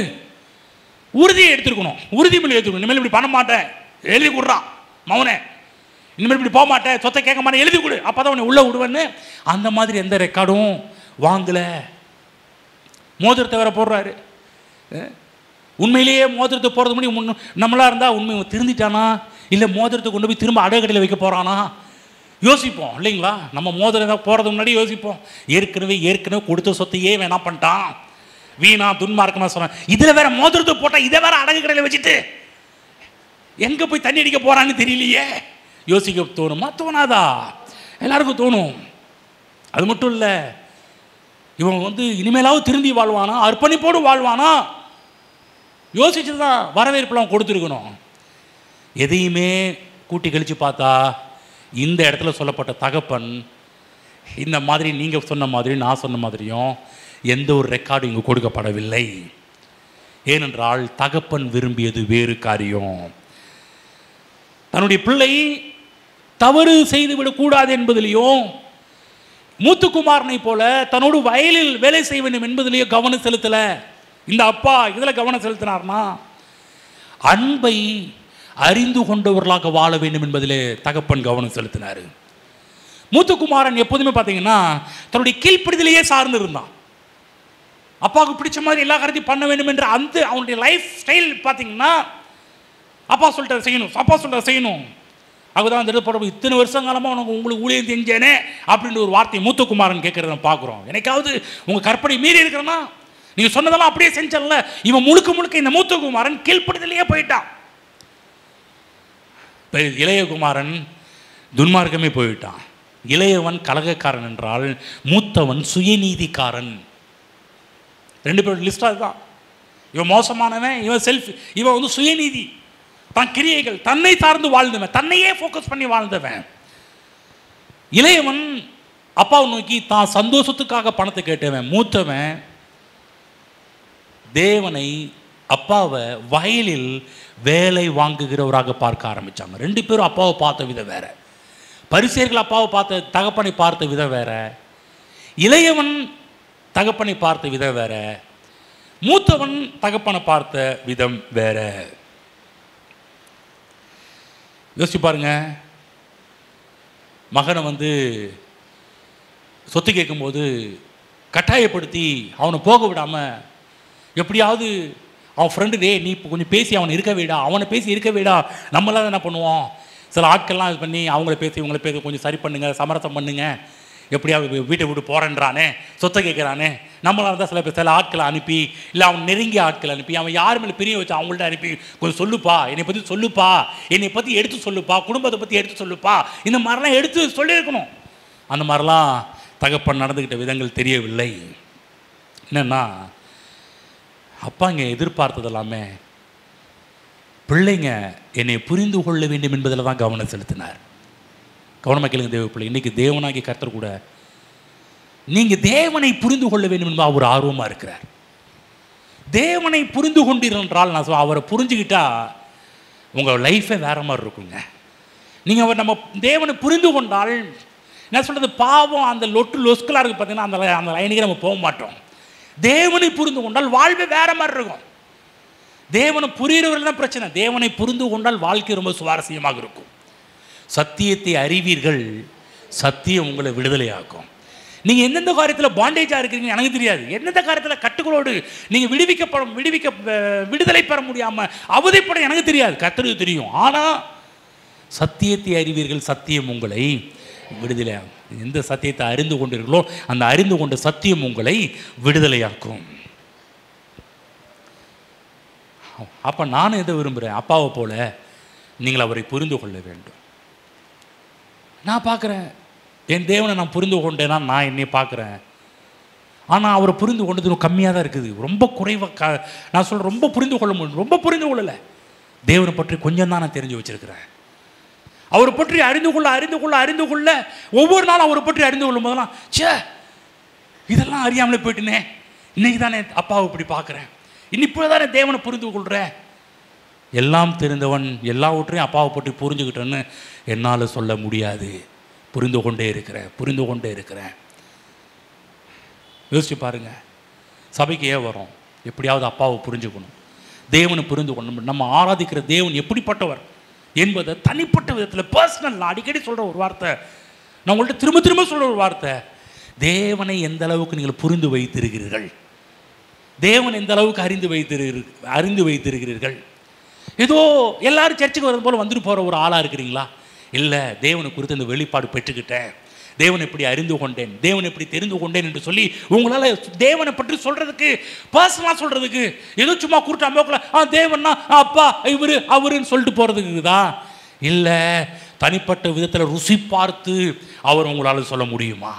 உறுதியை எடுத்துருக்கணும், உறுதிமொழி எடுத்துக்கணும். இனிமேல் இப்படி பண்ண மாட்டேன், எழுதி கொடுறான் மௌனே, இனிமேல் இப்படி போக மாட்டேன், சொத்தை கேட்க மாட்டேன், எழுதி கொடு, அப்போ தான் உன்னை உள்ளே விடுவேன்னு. அந்த மாதிரி எந்த ரெக்கார்டும் வாங்கலை. மோதிரத்தை வேற போடுறாரு. உண்மையிலேயே மோதிரத்தை போடுறது முன்னாடி நம்மளாக இருந்தால் உண்மை திருந்திட்டானா, இல்லை மோதிரத்தை கொண்டு போய் திரும்ப அடகடையில் வைக்க போகிறானா யோசிப்போம் இல்லைங்களா? நம்ம மோதிரம் தான் போகிறதுக்கு முன்னாடி யோசிப்போம். ஏற்கனவே கொடுத்த சொத்தையே வேணா பண்ணிட்டான், வீணா துன்மார்க்கமாக சொன்னான், இதில் வேற மோதிரத்தை போட்டால் இதை வேற அடகு கடையில் வச்சுட்டு எங்கே போய் தண்ணி அடிக்க போகிறான்னு தெரியலையே. யோசிக்க தோணுமா? தோணாதா? எல்லாருக்கும் தோணும். அது மட்டும் இல்லை, இவன் வந்து இனிமேலாவது திருந்தி வாழ்வானா, அர்ப்பணிப்போடு வாழ்வானா யோசிச்சு தான் வரவேற்பெல்லாம் கொடுத்துருக்கணும். எதையுமே கூட்டி கழித்து பார்த்தா இந்த இடத்துல சொல்லப்பட்ட தகப்பன் இந்த மாதிரி நீங்கள் சொன்ன மாதிரி நான் சொன்ன மாதிரியும் எந்த ஒரு ரெக்கார்டும் இங்கு கொடுக்கப்படவில்லை. ஏனென்றால் தகப்பன் விரும்பியது வேறு காரியம். தன்னுடைய பிள்ளை தவறு செய்துவிடக்கூடாது என்பதிலையும், மூத்துக்குமாரனை போல தன்னோடு வயலில் வேலை செய்ய வேண்டும் என்பதிலேயே கவனம் செலுத்தலை. இந்த அப்பா இதில் கவனம் செலுத்தினார்னா அன்பை அறிந்து கொண்டவர்களாக வாழ வேண்டும் என்பதிலே தகப்பன் கவனம் செலுத்தினார். மூத்துக்குமாரன் எப்போதுமே பார்த்தீங்கன்னா தன்னுடைய கீழ்ப்படிதலையே சார்ந்து இருந்தான். அப்பாவுக்கு பிடிச்ச மாதிரி எல்லா காரியத்தையும் பண்ண வேண்டும் என்ற அந்த அவனுடைய லைஃப் ஸ்டைல் பார்த்தீங்கன்னா அப்பா சொல்லிட்டு செய்யணும், அப்பா சொல்லிட்டு செய்யணும். அதுதான் அந்த இடத்துல இத்தனை வருஷம் காலமாக உங்களுக்கு ஊழியம் செஞ்சேனே அப்படின்ற ஒரு வார்த்தையை மூத்துக்குமாரன் கேட்கறத பார்க்குறோம். எனக்காவது உங்கள் கற்பனை மீறி இருக்கிறேன்னா நீங்கள் சொன்னதெல்லாம் அப்படியே செஞ்சல. இவன் முழுக்க முழுக்க இந்த மூத்துக்குமாரன் கீழ்ப்படுதலையே போயிட்டான். இளையகுமாரன் துன்மார்க்கமே போயிட்டான். இளையவன் கலகக்காரன் என்றால் மூத்தவன் சுயநீதிக்காரன். ரெண்டு பேரும் லிஸ்டாக தான். இவன் மோசமானவன், இவன் இவன் வந்து சுயநீதி, தன் கிரியைகள் தன்னை சார்ந்து வாழ்ந்தவன், தன்னையே ஃபோக்கஸ் பண்ணி வாழ்ந்தவன். இளையவன் அப்பாவை நோக்கி தான் சந்தோஷத்துக்காக பணத்தை கேட்டவன். மூத்தவன் தேவனை அப்பாவை வயலில் வேலை வாங்குகிறவராக பார்க்க ஆரம்பித்தாங்க. ரெண்டு பேரும் அப்பாவை பார்த்த விதம் வேற. பரிசேயர்கள் அப்பாவை பார்த்த தகப்பனை பார்த்த விதம் வேற. இளையவன் தகப்பனை பார்த்த விதம் வேற. மூத்தவன் தகப்பனை பார்த்த விதம் வேற. யோசிச்சு பாருங்க. மகனை வந்து சொத்து கேட்கும்போது கட்டாயப்படுத்தி அவனை போக விடாமல் எப்படியாவது அவன் ஃப்ரெண்டு நீ இப்போ கொஞ்சம் பேசி அவனை இருக்க விடா, அவனை பேசி இருக்க விடா. நம்மளாம் என்ன பண்ணுவோம், சில ஆட்கள்லாம் இது பண்ணி அவங்கள பேசி இவங்களை பேசி கொஞ்சம் சரி பண்ணுங்க, சமரசம் பண்ணுங்க, எப்படியாவது வீட்டை விட்டு போகிறேன்றானே, சொத்தை கேட்குறானே. நம்மளால தான் சில ஆட்களை அனுப்பி, இல்லை அவன் நெருங்கிய ஆட்களை அனுப்பி, அவன் யார் மேலே பிரிய வச்சு அவங்கள்ட்ட அனுப்பி கொஞ்சம் சொல்லுப்பா, என்னை பற்றி சொல்லுப்பா, என்னை பற்றி எடுத்து சொல்லுப்பா, குடும்பத்தை பற்றி எடுத்து சொல்லுப்பா, இந்த மாதிரிலாம் எடுத்து சொல்லியிருக்கணும். அந்த மாதிரிலாம் தகப்பன் நடந்துக்கிட்ட விதங்கள் தெரியவில்லை. என்னென்னா அப்பா இங்கே எதிர்பார்த்தது எல்லாமே பிள்ளைங்க என்னை புரிந்து கொள்ள வேண்டும் என்பதில் தான் கவனம் செலுத்தினார். கவனமாக கேளுங்க தேவ பிள்ளை. இன்றைக்கி தேவனாகிய கர்த்தர் கூட நீங்கள் தேவனை புரிந்து கொள்ள வேண்டும் என்பது அவர் ஆர்வமாக இருக்கிறார். தேவனை புரிந்து கொண்டீர்கள் நான் சொல்ல, அவரை புரிஞ்சுக்கிட்டா உங்கள் லைஃபே வேறு மாதிரி இருக்குங்க. நீங்கள் அவர் நம்ம தேவனை புரிந்து கொண்டால் என்ன சொல்கிறது, பாவம் அந்த லொஸ்கலாக இருக்குது பார்த்தீங்கன்னா, அந்த லைனுக்கு நம்ம போக மாட்டோம். தேவனை புரிந்து கொண்டால் வாழ்வே வேற மாதிரி இருக்கும். தேவனை புரிகிறவர்கள் தான் பிரச்சனை. தேவனை புரிந்து கொண்டால் வாழ்க்கை ரொம்ப சுவாரஸ்யமாக இருக்கும். சத்தியத்தை அறிவீர்கள், சத்தியம் உங்களை விடுதலையாக்கும். நீங்கள் எந்தெந்த காரியத்தில் பாண்டேஜாக இருக்கிறீங்க எனக்கு தெரியாது. எந்தெந்த காரியத்தில் கட்டுகளோடு நீங்கள் விடுதலை பெற முடியாமல் அவதிப்பட எனக்கு தெரியாது, கர்த்தருக்கு தெரியும். ஆனால் சத்தியத்தை அறிவீர்கள், சத்தியம் உங்களை விடுதலையாகும். எந்த சத்தியத்தை அறிந்து கொண்டீர்களோ அந்த அறிந்து கொண்ட சத்தியம் உங்களை விடுதலையாக்கும். அப்போ நானும் எதை விரும்புகிறேன், அப்பாவை போல நீங்கள் அவரை புரிந்து கொள்ள வேண்டும். நான் பார்க்குறேன் என் தேவனை நான் புரிந்து கொண்டேன்னா நான் என்னை பார்க்குறேன். ஆனால் அவரை புரிந்து கொண்டது கம்மியாக தான் இருக்குது, ரொம்ப குறைவாக. நான் சொல்கிறேன் ரொம்ப புரிந்து கொள்ள முடியும், ரொம்ப புரிந்து கொள்ளலை. தேவனை பற்றி கொஞ்சம் தான் நான் தெரிஞ்சு வச்சுருக்கிறேன். அவரை பற்றி அறிந்து கொள்ள ஒவ்வொரு நாளும் அவரை பற்றி அறிந்து கொள்ளும் போதெல்லாம் இதெல்லாம் அறியாமலே போயிட்டுனே, இன்னைக்கு தானே அப்பாவை இப்படி பார்க்குறேன், இப்போ தானே தேவனை புரிந்து கொள்கிறேன். எல்லாம் தெரிந்தவன் எல்லாவற்றையும் அப்பாவை பற்றி புரிஞ்சுக்கிட்டேன்னு என்னால் சொல்ல முடியாது. புரிந்து கொண்டே இருக்கிறேன். யோசிச்சு பாருங்க, சபைக்கு ஏன் வரோம், எப்படியாவது அப்பாவை புரிஞ்சுக்கணும், தேவனை புரிந்து கொள்ளணும். நம்ம ஆராதிக்கிற தேவன் எப்படிப்பட்டவர் என்பதை தனிப்பட்ட விதத்தில் பர்சனல் அடிக்கடி சொல்கிற ஒரு வார்த்தை, நான் உங்கள்கிட்ட திரும்ப திரும்ப சொல்கிற ஒரு வார்த்தை, தேவனை எந்த அளவுக்கு நீங்கள் புரிந்து வைத்திருக்கிறீர்கள், தேவன் எந்த அளவுக்கு அறிந்து வைத்திருக்கிறீர்கள். ஏதோ எல்லாரும் சர்ச்சுக்கு வரது போல் வந்துட்டு போகிற ஒரு ஆளாக இருக்கிறீங்களா? இல்லை, தேவனை குறித்து அந்த வெளிப்பாடு பெற்றுக்கிட்டேன், தேவனை எப்படி அறிந்து கொண்டேன், தேவனை எப்படி தெரிந்து கொண்டேன் என்று சொல்லி உங்களால் தேவனை பற்றி சொல்கிறதுக்கு, பர்சனலாக சொல்கிறதுக்கு, ஏதோ சும்மா கூட்ட அம்மாக்குள்ள தேவன்னா அப்பா இவர் அவருன்னு சொல்லிட்டு போகிறதுக்கு தான். இல்லை, தனிப்பட்ட விதத்தில் ருசி பார்த்து அவர் உங்களால் சொல்ல முடியுமா?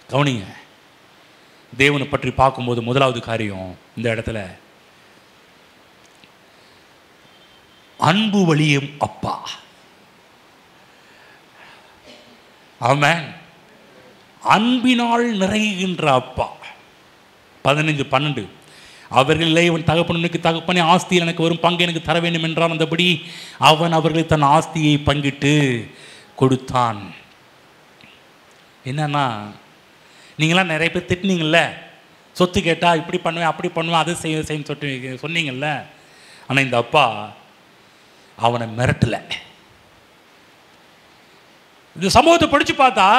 கவனிங்க, தேவனை பற்றி பார்க்கும்போது முதலாவது காரியம் இந்த இடத்துல அன்பு வழியும் அப்பா. ஆமென். அன்பினால் நிறைகின்ற அப்பா. 15:12 அவர்களிலே இவன் தகப்பனுக்கு தகப்பனே ஆஸ்தியில் எனக்கு வரும் பங்கு எனக்கு தர வேண்டும் என்றான். அந்தபடி அவன் அவர்களுக்கு தன் ஆஸ்தியை பங்கிட்டு கொடுத்தான். என்னன்னா, நீங்களாம் நிறைய பேர் திட்டினீங்கள்ல, சொத்து கேட்டால் இப்படி பண்ணுவேன் அப்படி பண்ணுவேன் அதை செய்யன்னு சொல்லிட்டு சொன்னீங்கள்ல. ஆனால் இந்த அப்பா அவனை மிரட்டலை. இந்த சமூகத்தை படித்து பார்த்தா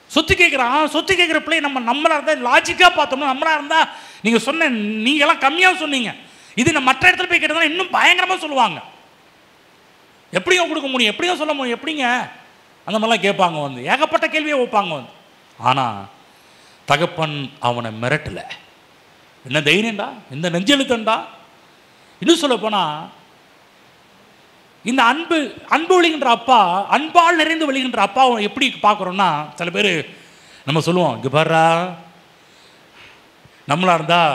சொத்து கேட்குறான். சொத்து கேட்குற பிள்ளை நம்மளாக இருந்தால் லாஜிக்காக பார்த்தோம்னா, நம்மளாக இருந்தால் நீங்கள்லாம் கம்மியாக சொன்னீங்க, இது நம்ம மற்ற இடத்துல போய் கேட்டதுனா இன்னும் பயங்கரமாக சொல்லுவாங்க. எப்படிங்க கொடுக்க முடியும், எப்படிங்க சொல்ல முடியும், எப்படிங்க அந்த மாதிரிலாம் கேட்பாங்க. ஏகப்பட்ட கேள்வியை வைப்பாங்க. ஆனால் தகப்பன் அவனை மிரட்டலை. என்ன தைரியம்டா, எந்த நெஞ்செழுத்தண்டா. இன்னும் சொல்ல போனால் இந்த அன்பு விழுகின்ற அப்பா, அன்பால் நிறைந்து விழுகின்ற அப்பா எப்படி பார்க்குறோன்னா, சில பேர் நம்ம சொல்லுவோம், இங்கே பாரா நம்மளாக இருந்தால்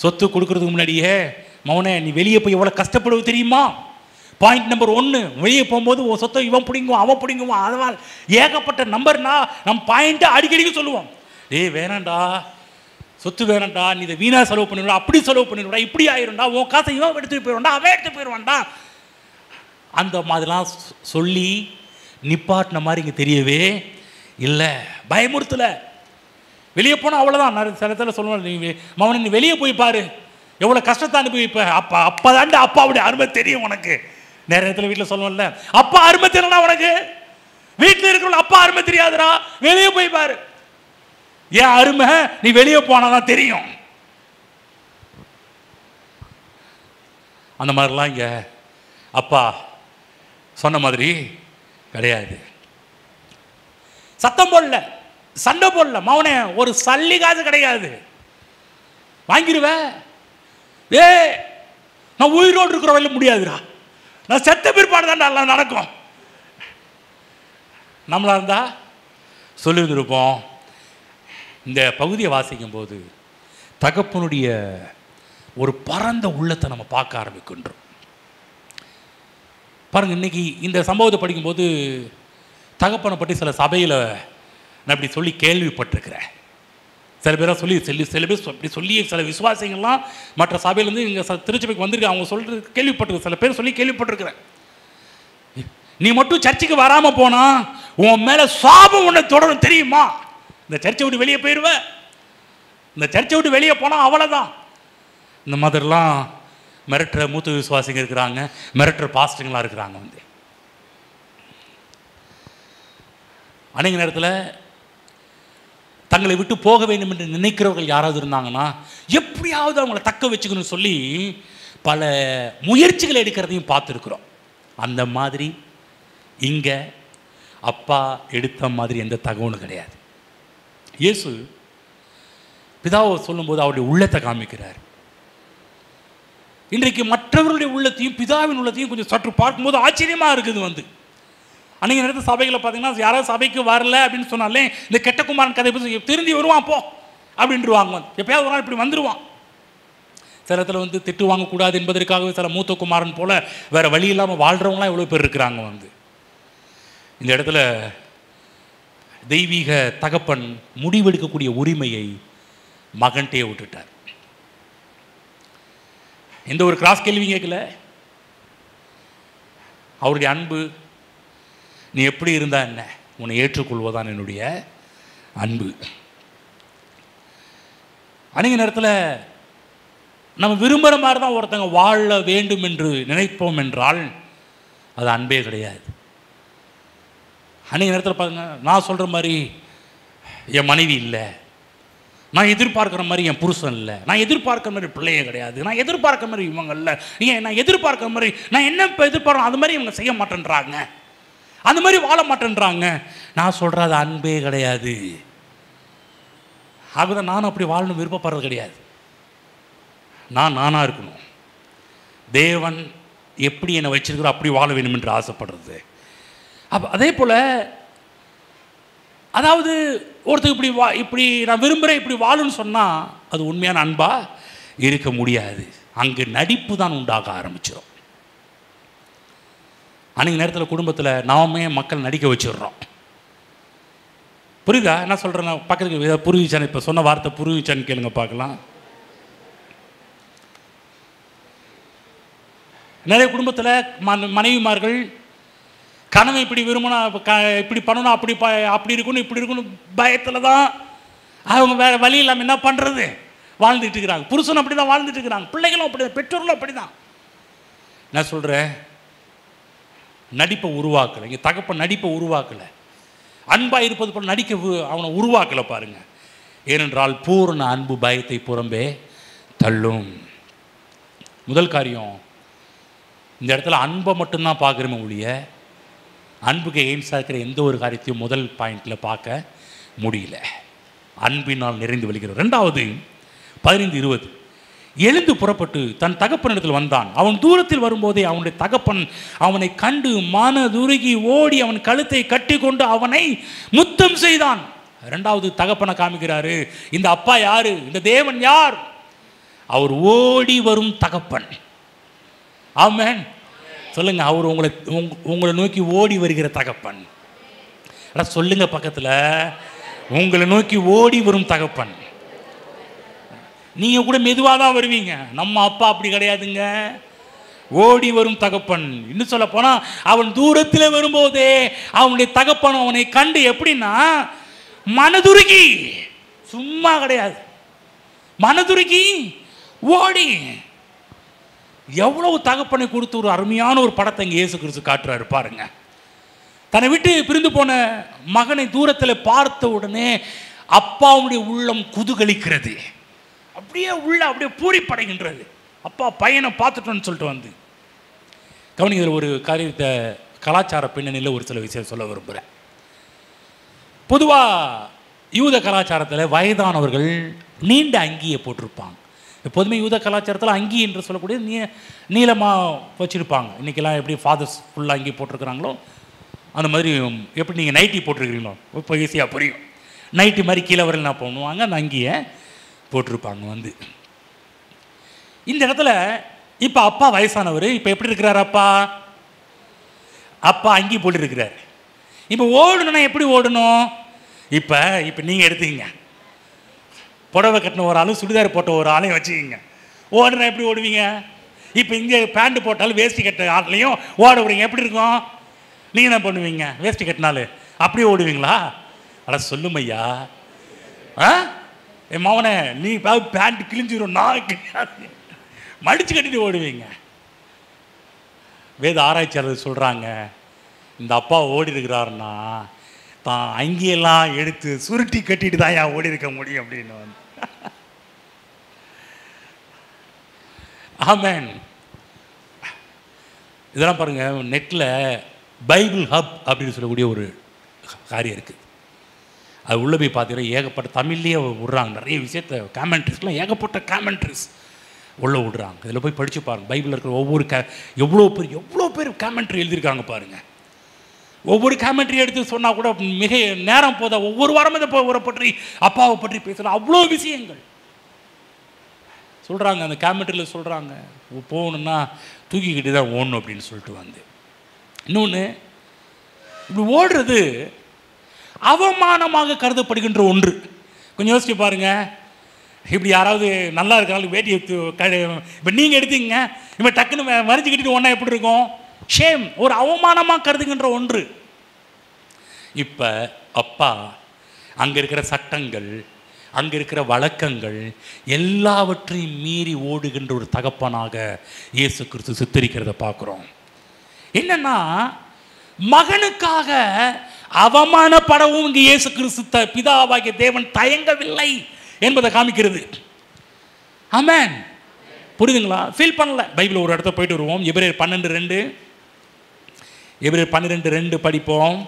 சொத்து கொடுக்கறதுக்கு முன்னாடியே மௌனே நீ வெளியே போய் எவ்வளோ கஷ்டப்படுவது தெரியுமா. பாயிண்ட் நம்பர் 1, வெளியே போகும்போது உன் சொத்தை இவன் பிடிங்குவான் அவன் பிடிங்குவான். அதனால் ஏகப்பட்ட நம்பர்னா நம்ம பாயிண்ட்டை அடிக்கடிக்கு சொல்லுவோம். வேணாண்டா சொத்து வேணாண்டா, நீ இதை வீணாக செலவு பண்ணிடுவா, அப்படி செலவு பண்ணிடுவா, இப்படி ஆயிரும்டா, உன் காசை இவன் எடுத்துகிட்டு போயிடுவான்டா, அவன் எடுத்து போயிடுவான்டா. அந்த மாதிரிலாம் சொல்லி நிப்பாட்டின மாதிரி இங்கே தெரியவே இல்லை. பயமுறுத்தலை. வெளியே போனால் அவ்வளோதான். நான் சில இடத்துல சொல்லுவேன், நீ மவனை நீ வெளியே போய் பாரு, எவ்வளோ கஷ்டத்தை அனுபவிப்ப. அப்போ தாண்டா அப்பாவுடைய அருமை தெரியும் உனக்கு. நிறைய இடத்துல வீட்டில் சொல்லுவோம்ல, அப்பா அருமை தெரியலனா உனக்கு, வீட்டில் இருக்கிறவங்க அப்பா அருமை தெரியாதுடா, வெளியே போய் பாரு. ஏன் அருமை நீ வெளியே போனாதான் தெரியும். அந்த மாதிரிலாம் இங்கே அப்பா சொன்ன மாதிரி கிடையாது. சத்தம் போடல, சண்டை போடல. மவனே ஒரு சல்லி காசு கிடையாது, வாங்கிடுவேன். நான் உயிரோடு இருக்கிற வரையில முடியாதுடா, நான் செத்த பிற்பாடு தான் எல்லாம் நடக்கும். நம்மளா இருந்தா சொல்லியிருந்திருப்போம். இந்த பகுதியை வாசிக்கும் போது தகப்பனுடைய ஒரு பரந்த உள்ளத்தை நம்ம பார்க்க ஆரம்பிக்கின்றோம். பாருங்கள், இன்றைக்கி இந்த சம்பவத்தை படிக்கும்போது தகப்பனை பற்றி சில சபையில் நான் இப்படி சொல்லி கேள்விப்பட்டிருக்கிறேன். சில பேராக சில பேர் இப்படி சொல்லி சில விசுவாசிகள்லாம் மற்ற சபையிலேருந்து இங்கே திருச்சபைக்கு வந்திருக்கு, அவங்க சொல்கிறது கேள்விப்பட்டிருக்க, சில பேர் சொல்லி கேள்விப்பட்டிருக்கிறேன். நீ மட்டும் சர்ச்சுக்கு வராமல் போனால் உன் மேலே சாபம் ஒன்று தொடரும் தெரியுமா, இந்த சர்ச்சை விட்டு வெளியே போயிடுவேன், இந்த சர்ச்சை விட்டு வெளியே போனால் அவ்வளோதான். இந்த மாதிரிலாம் மிரட்டுற மூத்த விசுவாசிங்க இருக்கிறாங்க, மிரட்டுற பாஸ்டர்களாக இருக்கிறாங்க. அநேக நேரத்தில் தங்களை விட்டு போக வேண்டும் என்று நினைக்கிறவர்கள் யாராவது இருந்தாங்கன்னா எப்படியாவது அவங்கள தக்க வச்சுக்கணும்னு சொல்லி பல முயற்சிகள் எடுக்கிறதையும் பார்த்துருக்குறோம். அந்த மாதிரி இங்கே அப்பா எடுத்த மாதிரி எந்த தகவலும் கிடையாது. இயேசு பிதாவை சொல்லும்போது அவருடைய உள்ளத்தை காமிக்கிறார். இன்றைக்கு மற்றவர்களுடைய உள்ளத்தையும் பிதாவின் உள்ளத்தையும் கொஞ்சம் சற்று பார்க்கும்போது ஆச்சரியமாக இருக்குது. அன்றைக்கி நேரத்தில் சபைகளை பார்த்தீங்கன்னா யாராவது சபைக்கு வரல அப்படின்னு சொன்னாலே இந்த கெட்ட குமாரன் கதை திருந்தி வருவான் போ அப்படின்ட்டுருவாங்க. எப்பயாவது ஒரு நாள் இப்படி வந்துடுவான். சில இடத்துல திட்டு வாங்கக்கூடாது என்பதற்காகவே சில மூத்த குமாரன் போல் வேறு வழி இல்லாமல் வாழ்கிறவங்களாம் எவ்வளோ பேர் இருக்கிறாங்க. இந்த இடத்துல தெய்வீக தகப்பன் முடிவெடுக்கக்கூடிய உரிமையை மகன்கிட்டே விட்டுட்டார். எந்த ஒரு கிராஸ் கேள்வி கேட்கல. அவருடைய அன்பு, நீ எப்படி இருந்தா என்ன, உன்னை ஏற்றுக்கொள்வதான் என்னுடைய அன்பு. அநேக நேரத்தில் நம்ம விரும்புகிற மாதிரி தான் ஒருத்தங்க வாழ வேண்டும் என்று நினைப்போம் என்றால் அது அன்பே கிடையாது. அநேக நேரத்தில் பாருங்க, நான் சொல்கிற மாதிரி என் மனைவி இல்லை, நான் எதிர்பார்க்குற மாதிரி என் புருஷன் இல்லை, நான் எதிர்பார்க்குற மாதிரி பிள்ளையே கிடையாது, நான் எதிர்பார்க்குற மாதிரி இவங்க இல்லை, நான் எதிர்பார்க்குற மாதிரி நான் என்ன இப்போ எதிர்பார்க்குறோம் அது மாதிரி இவங்க செய்ய மாட்டேன்றாங்க, அந்த மாதிரி வாழ மாட்டேன்றாங்க. நான் சொல்கிறது அன்பே கிடையாது. ஆகுதான் நானும் அப்படி வாழணும் விருப்பப்படுறது கிடையாது. நானாக இருக்கணும். தேவன் எப்படி என்னை வச்சிருக்கிறோ அப்படி வாழ வேண்டும் என்று ஆசைப்படுறது. அப்போ அதே போல் அதாவது ஒருத்தர் இப்படி நான் விரும்புகிறேன் இப்படி வாழுன்னு சொன்னால் அது உண்மையான அன்பாக இருக்க முடியாது. அங்கே நடிப்பு தான் உண்டாக ஆரம்பிச்சிடும். அன்றைக்கி நேரத்தில் குடும்பத்தில் நாமே மக்கள் நடிக்க வச்சிடுறோம். புரியுதா என்ன சொல்கிறேன்னா? பக்கத்துக்கு புரிவிச்சான், இப்போ சொன்ன வார்த்தை புரிவிச்சான்னு கேளுங்க பார்க்கலாம். நிறைய குடும்பத்தில் மனைவிமார்கள் கனவை இப்படி விரும்பினா இப்படி பண்ணணும், அப்படி இருக்கணும், இப்படி இருக்கணும் பயத்தில் தான் அவங்க வேறு வழி இல்லாமல் என்ன பண்ணுறது வாழ்ந்துட்டு இருக்கிறாங்க. புருஷனும் அப்படி தான் வாழ்ந்துட்டு இருக்கிறாங்க, பிள்ளைகளும் அப்படி தான், பெற்றோர்களும் அப்படி தான். நான் சொல்கிறேன், நடிப்பை உருவாக்கலை. இங்கே தகப்பன் நடிப்பை உருவாக்கலை, அன்பாக இருப்பது போல் நடிக்க அவனை உருவாக்கலை பாருங்க. ஏனென்றால் பூர்ண அன்பு பயத்தை புறம்பே தள்ளும். முதல் காரியம், இந்த இடத்துல அன்பை மட்டும்தான் பார்க்குறோமே ஒழிய அன்புக்கு எய்ம்ஸாக இருக்கிற எந்த ஒரு காரியத்தையும் முதல் பாயிண்டில் பார்க்க முடியல. அன்பினால் நிறைந்து வலிக்கிறது. ரெண்டாவது 15:20, எழுந்து புறப்பட்டு தன் தகப்பனிடத்தில் வந்தான். அவன் தூரத்தில் வரும்போதே அவனுடைய தகப்பன் அவனை கண்டு மனதுருகி ஓடி அவன் கழுத்தை கட்டி கொண்டு அவனை முத்தம் செய்தான். ரெண்டாவது தகப்பனை காமிக்கிறாரு. இந்த அப்பா யாரு? இந்த தேவன் யார்? அவர் ஓடி வரும் தகப்பன். ஆமென் சொல்லுங்க. அவர் உங்களை நோக்கி ஓடி வருகிற தகப்பன். சொல்லுங்க பக்கத்தில், உங்களை நோக்கி ஓடி வரும் தகப்பன். நீங்கள் கூட மெதுவாக தான் வருவீங்க, நம்ம அப்பா அப்படி கிடையாதுங்க. ஓடி வரும் தகப்பன். இன்னும் சொல்ல போனால் அவன் தூரத்தில் வரும்போதே அவனுடைய தகப்பன் அவனை கண்டு எப்படின்னா மனதுருகி, சும்மா கிடையாது, மனதுருகி ஓடி. எவ்வளவு தகப்பனை கொடுத்து ஒரு அருமையான ஒரு படத்தை இங்கே இயேசு கிறிஸ்து காட்டுறாரு பாருங்க. தன்னை விட்டு பிரிந்து போன மகனை தூரத்தில் பார்த்த உடனே அப்பாவுடைய உள்ளம் குதூகலிக்கிறது, அப்படியே உள்ள அப்படியே பூரிப்படைகின்றது. அப்பா பையனை பார்த்துட்டோன்னு சொல்லிட்டு வந்து கவனிக்கிற ஒரு காரியத்தை கலாச்சார பின்னணியில் ஒரு சில விஷயம் சொல்ல விரும்புகிறேன். பொதுவாக யூத கலாச்சாரத்தில் வயதானவர்கள் நீண்ட அங்கியை போட்டிருப்பாங்க. எப்போதுமே யூத கலாச்சாரத்தில் அங்கி என்று சொல்லக்கூடிய நீளமாக வச்சுருப்பாங்க. இன்றைக்கெல்லாம் எப்படி ஃபாதர்ஸ் ஃபுல்லாக அங்கி போட்டிருக்கிறாங்களோ அந்த மாதிரி எப்படி நீங்கள் நைட்டி போட்டிருக்கிறீங்களோ இப்போ ஈஸியாக புரியும். நைட்டி மாதிரி கீழே வரல என்ன பண்ணுவாங்க, அந்த அங்கியை போட்டிருப்பாங்க. வந்து இந்த இடத்துல இப்போ அப்பா வயசானவர், இப்போ எப்படி இருக்கிறார்? அப்பா அங்கி போட்டுருக்கிறார். இப்போ ஓடணும்னா எப்படி ஓடணும்? இப்போ நீங்கள் எடுத்துக்கிங்க, புடவை கட்டின ஒரு ஆளும் சுடிதார் போட்ட ஒரு ஆளையும் வச்சுக்கிங்க. ஓடுனா எப்படி ஓடுவீங்க? இப்போ இங்கே பேண்ட் போட்டாலும் வேஷ்டி கட்ட ஆட்லையும் ஓட விடுவீங்க, எப்படி இருக்கும்? நீங்கள் என்ன பண்ணுவீங்க? வேஷ்டி கட்டினாலும் அப்படியே ஓடுவீங்களா? அட சொல்லுமையா, என் மவனே நீ பேண்ட் கிழிஞ்சிடும், நான் கிடையாது, மடித்து கட்டிட்டு ஓடுவீங்க. வேத ஆராய்ச்சியாளர் சொல்கிறாங்க, இந்த அப்பா ஓடி இருக்கிறாருன்னா தான் அங்கேயெல்லாம் எடுத்து சுருட்டி கட்டிட்டு தான் ஏன் ஓடி இருக்க முடியும் அப்படின்னு வந்து. ஆமென். இதெல்லாம் பாருங்கள், நெட்டில் பைபிள் ஹப் அப்படின்னு சொல்லக்கூடிய ஒரு காரியம் இருக்குது. அது உள்ளே போய் பார்த்தீங்கன்னா ஏகப்பட்ட தமிழ்லேயே விடுறாங்க, நிறைய விஷயத்த காமெண்ட்ரிஸ்லாம் ஏகப்பட்ட காமெண்ட்ரிஸ் உள்ளே விடுறாங்க. இதில் போய் படித்து பாருங்கள். பைபிளில் இருக்கிற ஒவ்வொரு எவ்வளோ பேர் காமெண்ட்ரி எழுதியிருக்காங்க பாருங்கள். ஒவ்வொரு காமெண்ட்ரி எடுத்து சொன்னால் கூட மிக நேரம் போதா. ஒவ்வொரு வாரமும் இதை ஊரை பற்றி அப்பாவை பற்றி பேசலாம், அவ்வளோ விஷயங்கள் சொல்கிறாங்க. அந்த காமெண்ட்ரியில் சொல்கிறாங்க, போகணுன்னா தூக்கிக்கிட்டு தான் ஓடணும் அப்படின்னு சொல்லிட்டு வந்து. இன்னொன்று, இப்படி ஓடுறது அவமானமாக கருதப்படுகின்ற ஒன்று. கொஞ்சம் யோசிச்சு பாருங்கள். இப்படி யாராவது நல்லா இருக்கிறாலும் வேட்டி எடுத்து இப்போ நீங்கள் எடுத்தீங்க, இப்போ டக்குன்னு மறைஞ்சிக்கிட்டு ஒன்றா எப்படி இருக்கும்? ஷேம், ஒரு அவமானமாக கருதுகின்ற ஒன்று. இப்போ அப்பா அங்கே இருக்கிற சட்டங்கள், அங்கே இருக்கிற வழக்கங்கள் எல்லாவற்றையும் மீறி ஓடுகின்ற ஒரு தகப்பனாக இயேசு கிறிஸ்து சித்தரிக்கிறத பார்க்குறோம். என்னன்னா, மகனுக்காக அவமானப்படவும் இங்கே இயேசு கிறிஸ்து பிதாவாகிய தேவன் தயங்கவில்லை என்பதை காமிக்கிறது. ஆமென். புரியுதுங்களா? ஃபீல் பண்ணல. பைபிள் ஒரு இடத்த போயிட்டு வருவோம். எபிரேயர் 12:2, எபிரேயர் 12:2 படிப்போம்.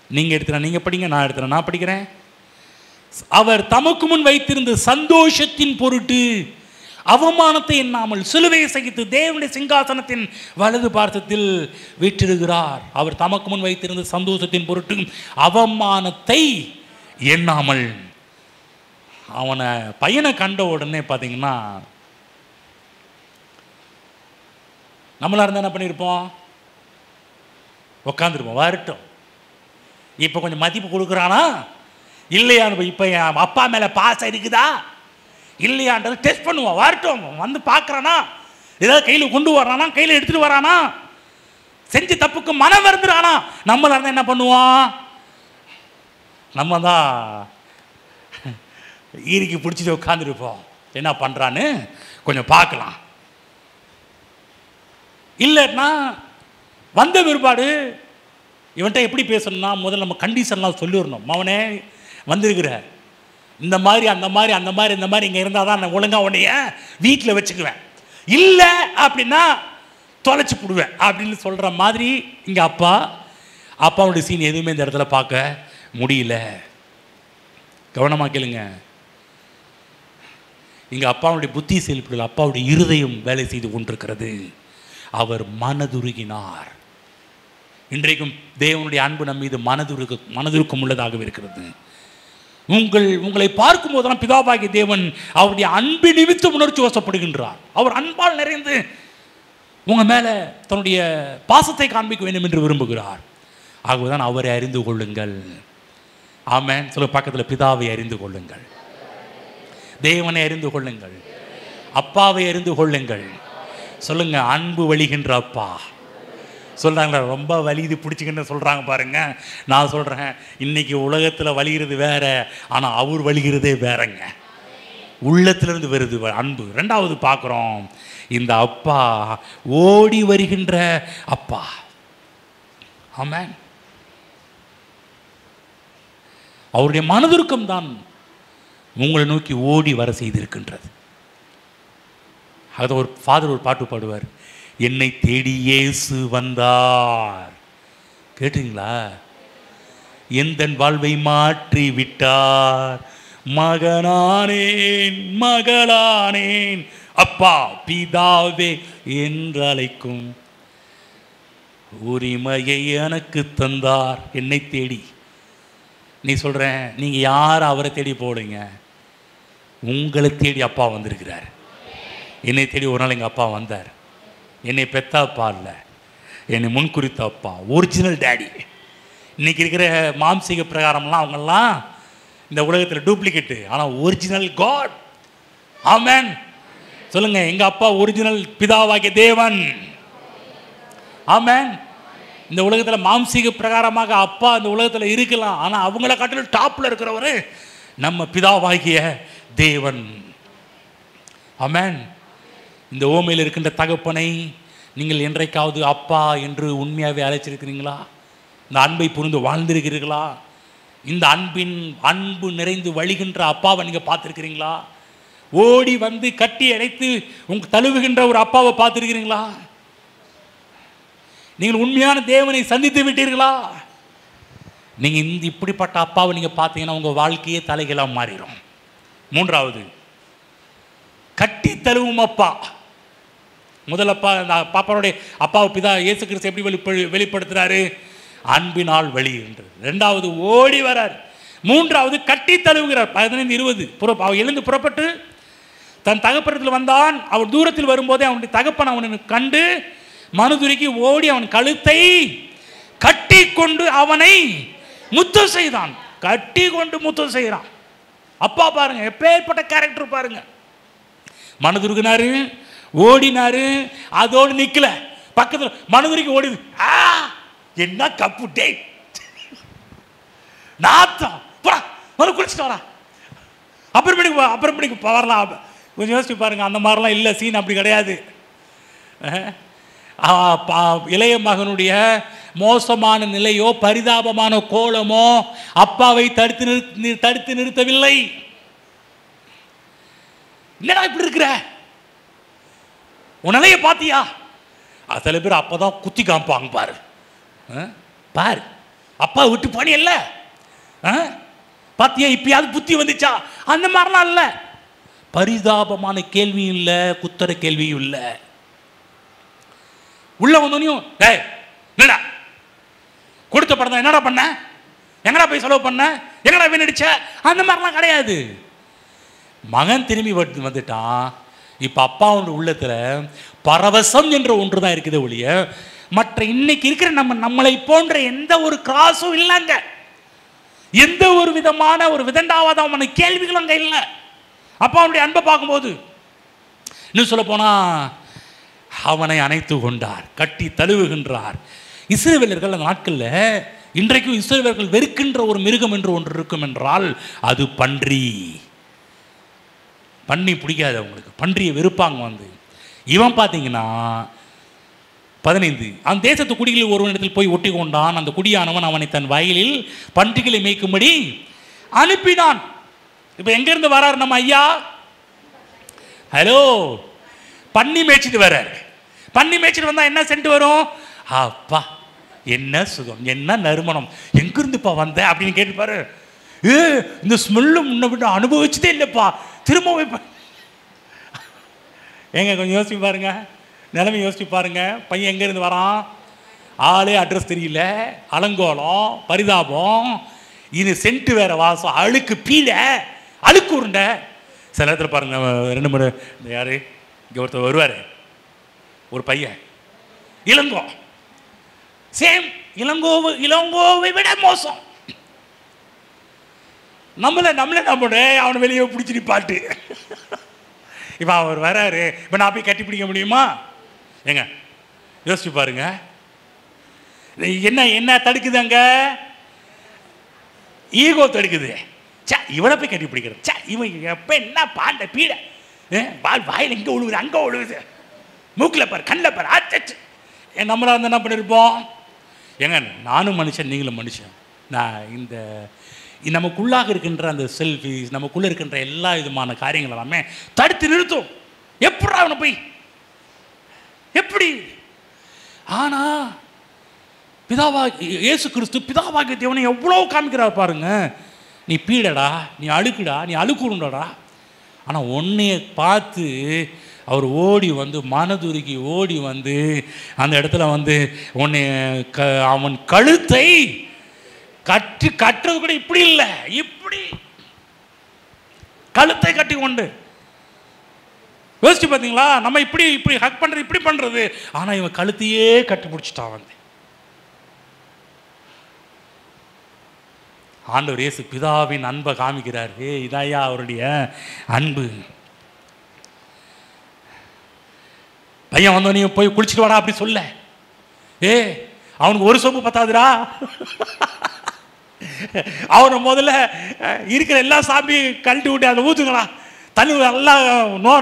நீங்கள் எடுத்துனா நீங்கள் படிங்க, நான் எடுத்துனா நான் படிக்கிறேன். அவர் தமக்கு முன் வைத்திருந்த சந்தோஷத்தின் பொருட்டு அவமானத்தை எண்ணாமல் சிலுவையை சகித்து தேவனுடைய சிங்காசனத்தின் வலது பார்த்தத்தில் வீற்றிருக்கிறார். அவர் தமக்கு முன் வைத்திருந்த சந்தோஷத்தின் பொருட்டு அவமானத்தை எண்ணாமல். அவனை பையனை கண்ட உடனே பார்த்தீங்கன்னா, நம்மளாக இருந்தால் என்ன பண்ணியிருப்போம்? உட்காந்துருப்போம், வரட்டும். இப்போ கொஞ்சம் மதிப்பு கொடுக்குறானா இல்லையா, இப்போ என் அப்பா மேலே பாசம் இருக்குதா இல்லையான்றது டெஸ்ட் பண்ணுவோம். வரட்டும், வந்து பார்க்குறானா, ஏதாவது கையில் கொண்டு வரானா, கையில் எடுத்துகிட்டு வரானா, செஞ்சு தப்புக்கு மனம் வருந்துறானா, நம்மளா இருந்தால் என்ன பண்ணுவோம்? நம்ம தான் ஈரிக்கு பிடிச்சிட்டு உட்காந்துருப்போம். என்ன பண்ணுறான்னு கொஞ்சம் பார்க்கலாம். இல்லைன்னா வந்த பிற்பாடு இவன்கிட்ட எப்படி பேசணும்னா, முதல்ல நம்ம கண்டிஷன்லாம் சொல்லிடணும். அவனே வந்திருக்கிற இந்த மாதிரி அந்த மாதிரி அந்த மாதிரி இந்த மாதிரி இங்கே இருந்தால் தான் நான் ஒழுங்காக உன்னைய வீட்டில் வச்சுக்குவேன், இல்லை அப்படின்னா தொலைச்சி போடுவேன் அப்படின்னு சொல்கிற மாதிரி இங்கே அப்பாவுடைய சீன் எதுவுமே இந்த இடத்துல பார்க்க முடியல. கவனமாக கேளுங்க. இங்கே அப்பாவுடைய புத்தி செயல்படல், அப்பாவுடைய இருதயம் வேலை செய்து கொண்டிருக்கிறது. அவர் மனதுருகினார். இன்றைக்கும் தேவனுடைய அன்பு நம் மீது மனதுருக்கம் உள்ளதாகவே இருக்கிறது. உங்களை பார்க்கும் போதெல்லாம் பிதாவாகிய தேவன் அவருடைய அன்பு நிமித்தம் உணர்ச்சி வசப்படுகின்றார். அவர் அன்பால் நிறைந்து உங்கள் மேலே தன்னுடைய பாசத்தை காண்பிக்க வேண்டும் என்று விரும்புகிறார். ஆகவேதான் அவரை அறிந்து கொள்ளுங்கள். ஆமென். சொல்ல பக்கத்தில் பிதாவை அறிந்து கொள்ளுங்கள், தேவனை அறிந்து கொள்ளுங்கள், அப்பாவை அறிந்து கொள்ளுங்கள். சொல்லுங்க, அன்பு வழிகின்ற அப்பா. சொல்கிறாங்களா, ரொம்ப வலிது பிடிச்சிக்கின்னு சொல்கிறாங்க பாருங்க. நான் சொல்கிறேன், இன்றைக்கி உலகத்தில் வலிகிறது வேற, ஆனால் அவர் வலிகிறதே வேறங்க. உள்ளத்திலிருந்து வருது அன்பு. ரெண்டாவது பார்க்குறோம், இந்த அப்பா ஓடி வருகின்ற அப்பா. ஆமென். அவருடைய மனதுருக்கம் தான் உங்களை நோக்கி ஓடி வர செய்திருக்கின்றது. அதை ஒரு ஃபாதர் ஒரு பாட்டு பாடுவார், என்னை தேடி இயேசு வந்தார். கேட்டீங்களா? எந்தன் வாழ்வை மாற்றி விட்டார், மகனானேன் மகளானேன், அப்பா பிதாவே என்று அழைக்கும் உரிமையை எனக்கு தந்தார். என்னை தேடி. நீ சொல்கிறேன், நீங்கள் யார் அவரை தேடி போடுங்க, உங்களை தேடி அப்பா வந்திருக்கிறார். என்னை தேடி ஒரு நாள் எங்கள் அப்பா வந்தார். என்னை பெத்த அப்பா இல்லை, என்னை முன்குறித்த அப்பா, ஒரிஜினல் டேடி. இன்றைக்கி இருக்கிற மாம்சீக பிரகாரம்லாம் அவங்கெல்லாம் இந்த உலகத்தில் டூப்ளிகேட்டு, ஆனால் ஒரிஜினல் காட். ஆமென். சொல்லுங்கள், எங்கள் அப்பா ஒரிஜினல் பிதாவாகிய தேவன். ஆமென். இந்த உலகத்தில் மாம்சீக பிரகாரமாக அப்பா இந்த உலகத்தில் இருக்கலாம், ஆனால் அவங்கள காட்டிலும் டாப்பில் இருக்கிறவர் நம்ம பிதாவாகிய தேவன். ஆமென். இந்த ஓமையில் இருக்கின்ற தகப்பனை நீங்கள் என்றைக்காவது அப்பா என்று உண்மையாகவே அழைச்சிருக்கிறீங்களா? இந்த அன்பை புரிந்து வாழ்ந்திருக்கிறீர்களா? இந்த அன்பு நிறைந்து வழிகின்ற அப்பாவை நீங்கள் பார்த்துருக்கிறீங்களா? ஓடி வந்து கட்டி அடைத்து தழுவுகின்ற ஒரு அப்பாவை பார்த்துருக்கிறீங்களா? நீங்கள் உண்மையான தேவனை சந்தித்து விட்டீர்களா? நீங்கள் இப்படிப்பட்ட அப்பாவை நீங்கள் பார்த்தீங்கன்னா உங்கள் வாழ்க்கையே தலைகளாக மாறிடும். மூன்றாவது, கட்டி தழுவும் அப்பா. முதல் அப்பா, பாப்பாவுடைய அப்பாவை பிதா இயேசு கிறிஸ்து எப்படி வெளிப்படுத்துகிறாரு? அன்பினால் வழி என்று. ரெண்டாவது, ஓடி வரார். மூன்றாவது, கட்டி தழுவுகிறார். 15-20 அவர் எழுந்து புறப்பட்டு தன் தகப்பனத்தில் வந்தான். அவர் தூரத்தில் வரும்போதே அவனுடைய தகப்பன் அவனை கண்டு மனதுருகி ஓடி அவன் கழுத்தை கட்டி கொண்டு அவனை முத்தம் செய்தான். கட்டி கொண்டு முத்தம் செய்கிறான். அப்பா பாருங்க, எப்பேற்பட்ட கேரக்டர் பாருங்க. மனதுருகினாரு, ஓடினாரு, அதோடு நிக்கல, பக்கத்தில் மனதுருகி ஓடிது. என்ன கப்பு டே நாத்தம், குளிச்சுட்டு வரா, அப்புறமேட்டுக்கு வரலாம். கொஞ்சம் யோசிச்சு பாருங்க. அந்த மாதிரிலாம் இல்லை, சீன் அப்படி கிடையாது. இளைய மகனுடைய மோசமான நிலையோ பரிதாபமான கோலமோ அப்பாவை தடுத்து நிறுத்தவில்லை. என்னடா இப்படி இருக்கிற, உன் நிலைய பாத்தியா? சில பேர் அப்பதான் குத்தி காமிப்பாங்க பாரு. பாரு, அப்பா விட்டு பணி இல்ல, பாத்தியா இப்பயாவது புத்தி வந்துச்சா? அந்த மாதிரிலாம் இல்லை. பரிதாபமான கேள்வியும் இல்லை, குத்தர கேள்வியும் இல்லை. உள்ள வந்தோனையும் என்னடா கொடுத்த படம் என்னடா பண்ண, எங்கடா போய் செலவு பண்ண, எங்கடா வீணடிச்ச, அந்த மாதிரிலாம் கிடையாது. மகன் திரும்பி வந்துட்டான். இப்போ அப்பாவோட உள்ளத்தில் பரவசம் என்ற ஒன்று தான் இருக்குது ஒழிய மற்ற இன்னைக்கு இருக்கிற நம்மளை போன்ற எந்த ஒரு கிராஸும் இல்லைங்க. எந்த ஒரு விதமான ஒரு விதண்டாவாதமான கேள்விகளும் அங்கே இல்லை. அப்போ அவனுடைய அன்பை பார்க்கும்போது இன்னும் சொல்ல போனா அவனை அணைத்து கொண்டார், கட்டி தழுவுகின்றார். இஸ்ரவேலர்கள் அந்த நாட்களில், இன்றைக்கும் இஸ்ரவேலர்கள் வெறுக்கின்ற ஒரு மிருகம் என்று ஒன்று இருக்கும் என்றால் அது பன்றி. பன்றி பிடிக்காது அவங்களுக்கு, பன்றியை வெறுப்பாங்க. இவன் பார்த்தீங்கன்னா 15, அந்த தேசத்து குடிகளில் ஒருவனிடத்தில் போய் ஒட்டி கொண்டான். அந்த குடியானவன் அவனை தன் வயலில் பன்றிகளை மேய்க்கும்படி அனுப்பினான். இப்போ எங்கிருந்து வரார் நம்ம ஐயா? ஹலோ, பன்னி மேய்ச்சிட்டு வர்றார். பன்னி மேய்ச்சிட்டு வந்தால் என்ன சென்ட் வரும்? அப்பா என்ன சுகம், என்ன நறுமணம், எங்கிருந்துப்பா வந்த அப்படின்னு கேட்டுப்பாரு. இந்த ஸ்மெல்லு முன்ன விட்டு அனுபவிச்சதே இல்லைப்பா, திரும்ப ஏங்க கொஞ்சம் யோசிச்சு பாருங்க, நிலைமை யோசிச்சு பாருங்க. பையன் எங்கேருந்து வரான், ஆளே அட்ரஸ் தெரியல, அலங்கோலம், பரிதாபம், இது சென்ட்டு வேற வாசம், அழுக்கு பீலை, அழுக்கு உருண்டை. சில நேரத்தில் பாருங்க, 2 3 யாரு இங்கே ஒருத்தர் வருவார், ஒரு பையன் இளங்கோ, சேம் இளங்கோவை விட மோசம். நம்மளை அவனை வெளியே பிடிச்சி நிப்பாட்டு. இப்போ அவர் வராரு, இப்போ நான் போய் கட்டி பிடிக்க முடியுமா? ஏங்க யோசிச்சு பாருங்க, என்ன தடுக்குது அங்க? ஈகோ தடுக்குது. சா, இவனை போய் கட்டி பிடிக்கிறது. சா, இவன் எப்ப என்ன பாண்ட பீட, வாயில் இங்கே உழுவுது, அங்கே உழுவுது, மூக்கில் பாரு, கண்ணில் பாரு, ஆச்சு. நம்மளா வந்து என்ன பண்ணியிருப்போம்? ஏங்க நானும் மனுஷன், நீங்களும் மனுஷன். நான் இந்த நமக்குள்ளாக இருக்கின்ற அந்த செல்ஃபிஸ், நமக்குள்ளே இருக்கின்ற எல்லா விதமான காரியங்கள் எல்லாமே தடுத்து நிறுத்தும். எப்படி அவனை போய் எப்படி? ஆனா இயேசு கிறிஸ்து பிதாவாகிய தேவனை எவ்வளோ காமிக்கிறார் பாருங்க. நீ பீடடா, நீ அழுக்குடா, நீ அழுக்குண்டடா. ஆனால் உன்னைய பார்த்து அவர் ஓடி வந்து, மனதுருகி ஓடி வந்து அந்த இடத்துல வந்து உன்னை அவன் கழுத்தை கட்டுறது கூட இப்படி இல்லை, இப்படி கழுத்தை கட்டி கொண்டு. யோசிச்சு பார்த்தீங்களா? நம்ம இப்படி ஹக் பண்றது, இப்படி பண்றது, ஆனா இவன் கழுத்தையே கட்டி பிடிச்சிட்டான் வந்து. ஆண்டவர் இயேசு பிதாவின் அன்பை காமிக்கிறார். இதாயா அவருடைய அன்பு. பையன் வந்தோடனே போய் குளிச்சுட்டு வாடா அப்படி சொல்ல. அவனுக்கு ஒரு சோப்பு பத்தாதுடா. அவனை முதல்ல இருக்கிற எல்லா சாப்பியும் கழட்டி விட்டு அதை ஊற்றுங்களா, தண்ணி நல்லா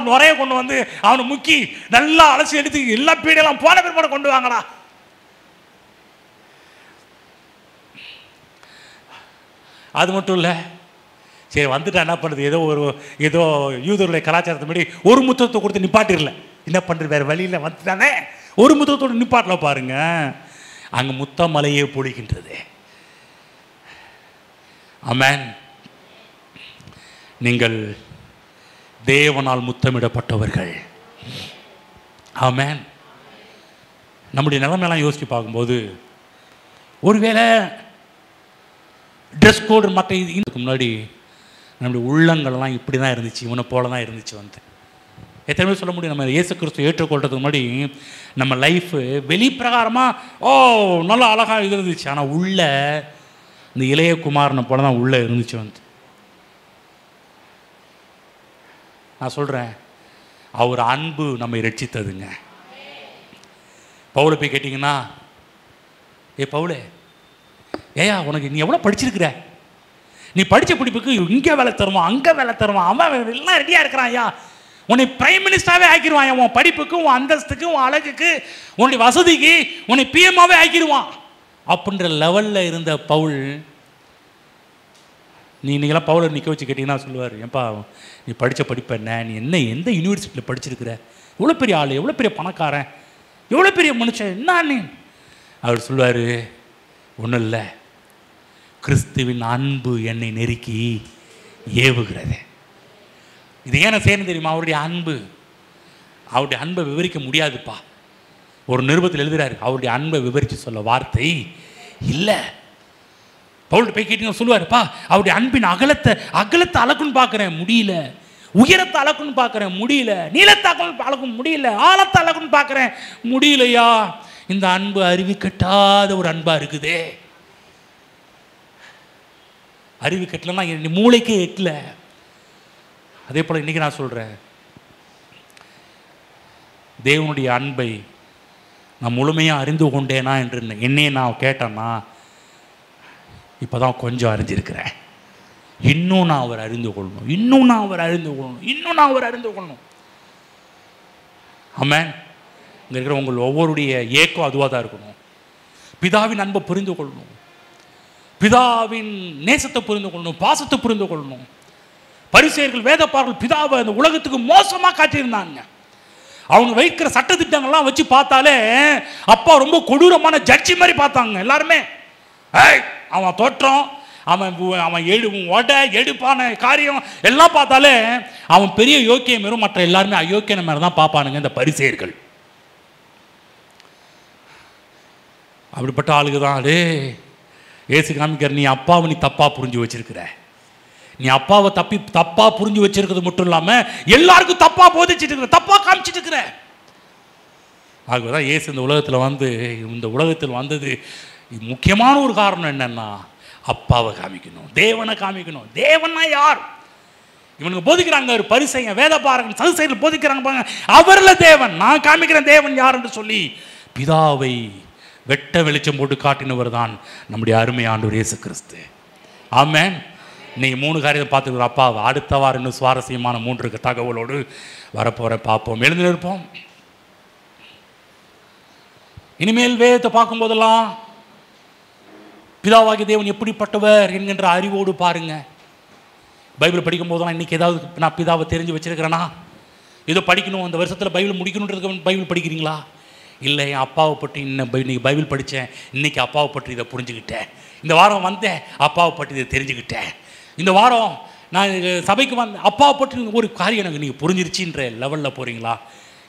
நுரைய கொண்டு வந்து அவனை முக்கி நல்லா அலசி எடுத்து எல்லா பீடையெல்லாம் போன பிற்பாடு கொண்டு வாங்கடா. அது மட்டும் இல்லை, சரி வந்துட்டா என்ன பண்ணுறது, ஏதோ யூதருடைய கலாச்சாரத்தை படி ஒரு முத்தத்தை கொடுத்து நிப்பாட்டிடல. என்ன பண்ணுறது, வேறு வழியில் வந்துட்டானே, ஒரு முத்தத்தோடு நிப்பாட்டல பாருங்க. அங்கே முத்த மலையே பொழிக்கின்றது. ஆமென். நீங்கள் தேவனால் முத்தமிடப்பட்டவர்கள். ஆமென். நம்முடைய நிலைமையெல்லாம் யோசித்து பார்க்கும்போது, ஒருவேளை ட்ரெஸ் கோடு மற்ற இதுக்கு முன்னாடி நம்முடைய உள்ளங்கள்லாம் இப்படி தான் இருந்துச்சு, இவனை போல தான் இருந்துச்சு. வந்து எத்தனை பேர் சொல்ல முடியும், நம்ம இயேசு கிறிஸ்து ஏற்றுக்கொள்றதுக்கு முன்னாடி நம்ம லைஃபு வெளிப்பிரகாரமாக நல்லா அழகாக இருந்துச்சு, ஆனால் உள்ள இந்த இளைய குமாரனை போல தான் உள்ளே இருந்துச்சு. வந்து நான் சொல்கிறேன், அவர் அன்பு நம்மை ரட்சித்ததுங்க. பவுலை போய் கேட்டிங்கன்னா, பவுலே, ஏயா உனக்கு நீ எவ்வளோ படிச்சிருக்கிற, நீ படித்த படிப்புக்கு இங்கே வேலை தருவான், அங்கே வேலை தருவான், அவன் எல்லாம் ரெடியாக இருக்கிறான். ஐயா உன்னை பிரைம் மினிஸ்டராகவே ஆக்கிடுவான். உன் படிப்புக்கு, உன் அந்தஸ்துக்கு, உன் அழகுக்கு, உன்னுடைய வசதிக்கு உன்னை பிஎம்மாவே ஆக்கிடுவான் அப்படின்ற லெவலில் இருந்த பவுல், நீங்களாம் பவுலை நிற்க வச்சு கேட்டிங்கன்னா சொல்லுவார், ஏன்பா நீ படித்த படிப்பு என்ன, நீ எந்த யூனிவர்சிட்டியில் படிச்சிருக்கிற, எவ்வளோ பெரிய ஆள், எவ்வளோ பெரிய பணக்காரன், எவ்வளோ பெரிய மனுஷன், என்ன நீ? அவர் சொல்லுவார், ஒன்றும் இல்லை, கிறிஸ்துவின் அன்பு என்னை நெருக்கி ஏவுகிறது. இது ஏன் செய்யணும் தெரியுமா? அவருடைய அன்பை விவரிக்க முடியாதுப்பா. ஒரு நிருபத்தில் எழுதுறாரு, அவருடைய அன்பை விவரித்து சொல்ல வார்த்தை இல்லை. பவுல் போய் கேட்டீங்க சொல்லுவாருப்பா, அவருடைய அன்பின் அகலத்தை அளக்குன்னு பார்க்குறேன், முடியல. உயரத்தை அளக்குன்னு பார்க்குறேன், முடியல. நீளத்தை அளக்கும் முடியல. ஆழத்தை அளக்குன்னு பார்க்குறேன், முடியலையா. இந்த அன்பு அறிவு கட்டாத ஒரு அன்பா இருக்குதே. அறிவு கட்டலன்னா மூளைக்கே எட்டல. அதே போல் இன்றைக்கி நான் சொல்கிறேன், தேவனுடைய அன்பை நான் முழுமையாக அறிந்து கொண்டேனா என்று என்னையே நான் கேட்டேன்னா இப்போ தான் கொஞ்சம் அறிஞ்சிருக்கிறேன். இன்னும் நான் அவர் அறிந்து கொள்ளணும், இன்னும் நான் அவர் அறிந்து கொள்ளணும், இன்னும் நான் அவர் அறிந்து கொள்ளணும். ஆமென். இங்கே இருக்கிற உங்கள் ஒவ்வொருடைய ஏக்கம் அதுவாக தான் இருக்கணும். பிதாவின் அன்பை புரிந்து கொள்ளணும், பிதாவின் நேசத்தை புரிந்து கொள்ளணும், பாசத்தை புரிந்து கொள்ளணும். பரிசேயர்கள் வேதப்பாரர்கள் பிதாவை அந்த உலகத்துக்கு மோசமாக காட்டியிருந்தாங்க. அவங்க வைக்கிற சட்டத்திட்டங்கள்லாம் வச்சு பார்த்தாலே அப்பா ரொம்ப கொடூரமான ஜட்ஜி மாதிரி பார்த்தாங்க எல்லாருமே. அவன் தோற்றம், அவன் எடுப்பான காரியம் எல்லாம் பார்த்தாலே அவன் பெரிய யோக்கியம் மாரி, மற்ற எல்லாருமே அயோக்கியம் மாதிரி தான் பார்ப்பானுங்க இந்த பரிசேயர்கள். அப்படிப்பட்ட ஆளுக்கு தான் அடே ஏசு காமிக்கிற, நீ அப்பாவை நீ தப்பா புரிஞ்சு வச்சிருக்கிற, நீ அப்பாவை தப்பா புரிஞ்சு வச்சிருக்கிறது மட்டும் இல்லாமல் எல்லாருக்கும் தப்பா போதிச்சுட்டு இருக்கிற, தப்பா காமிச்சிட்டு இருக்கிற. ஆகவேதான் ஏசு இந்த உலகத்தில் வந்தது முக்கியமான ஒரு காரணம் என்னன்னா, அப்பாவை காமிக்கணும், தேவனை காமிக்கணும். தேவனா யார்? இவனுக்கு போதிக்கிறாங்க ஒரு பரிசேயன் வேதபாரகன் சதுசேயர்கள் போதிக்கிறாங்க பாருங்க, அவரில் தேவன், நான் காமிக்கிறேன் தேவன் யார் என்று சொல்லி பிதாவை வெட்ட வெளிச்சம் போட்டு காட்டினவர் தான் நம்முடைய அருமை ஆண்டவர் இயேசு கிறிஸ்து. ஆமென். இன்னைக்கு 3 காரியத்தை பார்த்துக்கிறோம். அப்பாவை அடுத்த வாரம் இன்னும் சுவாரஸ்யமான 3 தகவலோடு வரப்போற பார்ப்போம். எழுந்து நிற்போம். இனிமேல் வேதத்தை பார்க்கும்போதெல்லாம் பிதாவாகிய தேவன் எப்படிப்பட்டவர் என்கின்ற அறிவோடு பாருங்க. பைபிள் படிக்கும் போதெல்லாம் இன்னைக்கு ஏதாவது நான் பிதாவை தெரிஞ்சு வச்சிருக்கிறேன்னா, ஏதோ படிக்கணும் அந்த வருஷத்தில் பைபிள் முடிக்கணுன்றதுக்கு பைபிள் படிக்கிறீங்களா? இல்லை, என் அப்பாவை பற்றி இன்னைக்கு பைபிள் படித்தேன், இன்றைக்கி அப்பாவை பற்றி இதை புரிஞ்சுக்கிட்டேன், இந்த வாரம் வந்தேன் அப்பாவை பற்றி இதை தெரிஞ்சுக்கிட்டேன், இந்த வாரம் நான் சபைக்கு வந்தேன் அப்பாவை பற்றி ஒரு காரியம் எனக்கு நீங்கள் புரிஞ்சிருச்சின்ற லெவலில் போகிறீங்களா?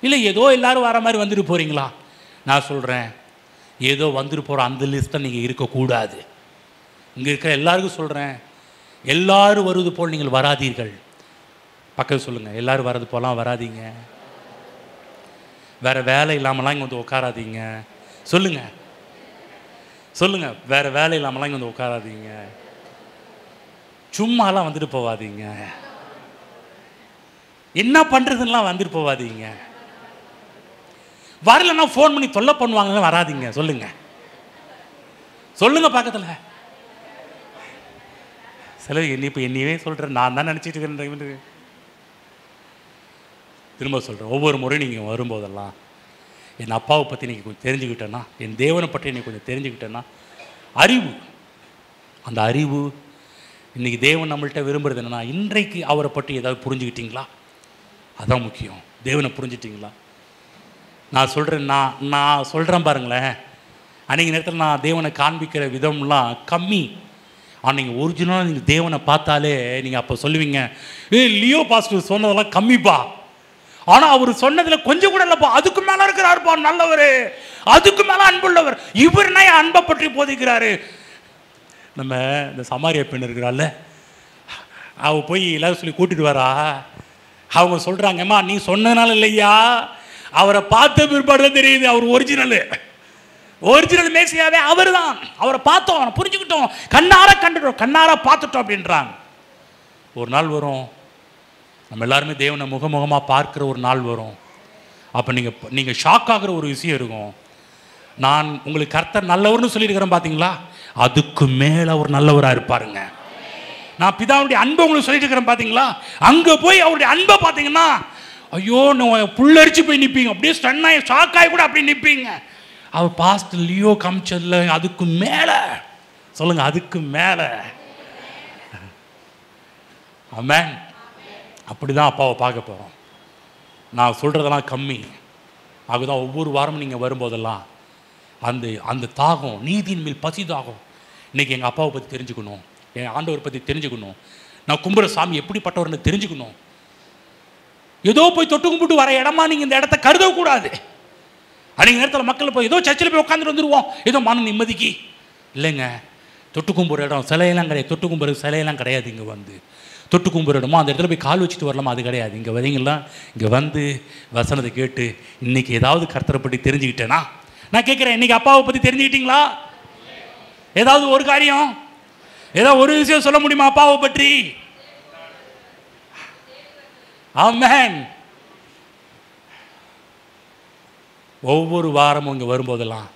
இல்லை ஏதோ எல்லோரும் வர மாதிரி வந்துட்டு போகிறீங்களா? நான் சொல்கிறேன், ஏதோ வந்துட்டு போகிற அந்த லிஸ்ட்டில் நீங்கள் இருக்கக்கூடாது. இங்கே இருக்கிற எல்லாருக்கும் சொல்கிறேன், எல்லோரும் வருவது போல் நீங்கள் வராதீர்கள். பக்கத்து சொல்லுங்கள், எல்லோரும் வர்றது போலாம் வராதீங்க. வேறு வேலை இல்லாமலாம் இங்கே வந்து உட்காராதீங்க. சொல்லுங்கள் சொல்லுங்கள், வேறு வேலை இல்லாமலாம் இங்கே வந்து உட்காராதீங்க. சும்மாலாம் வந்துட்டு போவாதீங்க. என்ன பண்ணுறதுலாம் வந்துட்டு போவாதீங்க. வரலன்னா ஃபோன் பண்ணி தொல்லை பண்ணுவாங்க, வராதிங்க. சொல்லுங்க சொல்லுங்க. பக்கத்தில் சில இப்போ என்னையவே சொல்கிறேன், நான் தான் நினச்சிட்டு இருக்கிறேன். திரும்ப சொல்கிறேன், ஒவ்வொரு முறையும் நீங்கள் வரும்போதெல்லாம் என் அப்பாவை பற்றி நீங்கள் கொஞ்சம் தெரிஞ்சுக்கிட்டேன்னா, என் தேவனை பற்றி நீங்கள் கொஞ்சம் தெரிஞ்சுக்கிட்டேன்னா, அறிவு, அந்த அறிவு இன்றைக்கி தேவன் நம்மள்கிட்ட விரும்புகிறது என்னென்னா, இன்றைக்கு அவரை பற்றி ஏதாவது புரிஞ்சுக்கிட்டீங்களா? அதான் முக்கியம். தேவனை புரிஞ்சிட்டிங்களா? நான் சொல்கிறேன், நான் சொல்கிறேன் பாருங்களேன், அன்றைக்கி நேரத்தில் நான் தேவனை காண்பிக்கிற விதம்லாம் கம்மி. ஆனால் நீங்கள் ஒரிஜினலாக நீங்கள் தேவனை பார்த்தாலே நீங்கள் அப்போ சொல்லுவீங்க, லியோ பாஸ்டர் சொன்னதெல்லாம் கம்மிப்பா, ஆனால் அவர் சொன்னதில் கொஞ்சம் கூட இல்லைப்பா, அதுக்கு மேலே இருக்கிறாருப்பா நல்லவர், அதுக்கு மேலே அன்புள்ளவர், இவர்னா என் அன்பை பற்றி போதிக்கிறாரு. நம்ம இந்த சமாரிய பெண் இருக்கிறாள்ல, அவள் போய் எல்லாரும் சொல்லி கூட்டிகிட்டு வரா. அவங்க சொல்கிறாங்கம்மா, நீ சொன்னதுனால இல்லையா, அவரை பார்த்த பிற்பாடு தெரியுது அவர் ஒரிஜினல் மேசியாவே அவர் தான். அவரை பார்த்தோம், அவனை புரிஞ்சுக்கிட்டோம், கண்ணார கண்டுட்டோம், கண்ணார பார்த்துட்டோம் அப்படின்றாங்க. ஒரு நாள் வரும், நம்ம எல்லாருமே தேவனை முகமுகமாக பார்க்குற ஒரு நாள் வரும். அப்போ நீங்கள் ஷாக் ஆகிற ஒரு விஷயம் இருக்கும். நான் உங்களுக்கு கர்த்தர் நல்லவர்னு சொல்லியிருக்கிறேன் பார்த்தீங்களா, அதுக்கு மேலே அவர் நல்லவராக இருப்பாருங்க. நான் பிதாவுடைய அன்பை உங்களுக்கு சொல்லிட்டு இருக்கிறேன் பார்த்தீங்களா, அங்கே போய் அவருடைய அன்பை பார்த்தீங்கன்னா, ஐயோ புல்லரிச்சு போய் நிற்பீங்க, அப்படியே ஸ்டன்னாகி ஷாக்காகி கூட அப்படி நிற்பீங்க. அவர் பாஸ்ட் லியோ காமிச்சதில்ல, அதுக்கு மேலே சொல்லுங்கள், அதுக்கு மேலே. ஆமென். அப்படி தான் அப்பாவை பார்க்க போகிறோம். நான் சொல்கிறதெல்லாம் கம்மி. அதுதான் ஒவ்வொரு வாரமும் நீங்கள் வரும்போதெல்லாம் அந்த தாகம், நீதியின் மேல் பசி தாகம். இன்றைக்கி எங்கள் அப்பாவை பற்றி தெரிஞ்சுக்கணும், என் ஆண்டவர் பற்றி தெரிஞ்சுக்கணும், நான் கும்புற சாமி எப்படிப்பட்டவர்னு தெரிஞ்சுக்கணும். ஏதோ போய் தொட்டு கும்பிட்டு வர இடமா நீங்கள் இந்த இடத்த கருதக்கூடாது. அன்றைக்கி நேரத்தில் மக்கள் போய் ஏதோ சர்ச்சில் போய் உட்காந்துட்டு வந்துடுவோம், ஏதோ மன நிம்மதிக்கு இல்லைங்க. தொட்டு கும்புற இடம் சிலையெல்லாம் கிடையாது, தொட்டு கும்புற சிலையெல்லாம் கிடையாது. இங்கே வந்து தொட்டு கும்புற இடமோ அந்த இடத்துல போய் கால் வச்சுட்டு வரலாமா, அது கிடையாது. இங்கே வரீங்களா, இங்கே வந்து வசனத்தை கேட்டு இன்றைக்கி ஏதாவது கர்த்தரை பற்றி தெரிஞ்சுக்கிட்டேன்னா நான் கேட்கிறேன், இன்னைக்கு அப்பாவை பத்தி தெரிஞ்சுக்கிட்டீங்களா? ஏதாவது ஒரு காரியம், ஏதாவது ஒரு விஷயம் சொல்ல முடியுமா அப்பாவை பற்றி? ஆமென். ஒவ்வொரு வாரமும் இங்கே வரும்போதெல்லாம்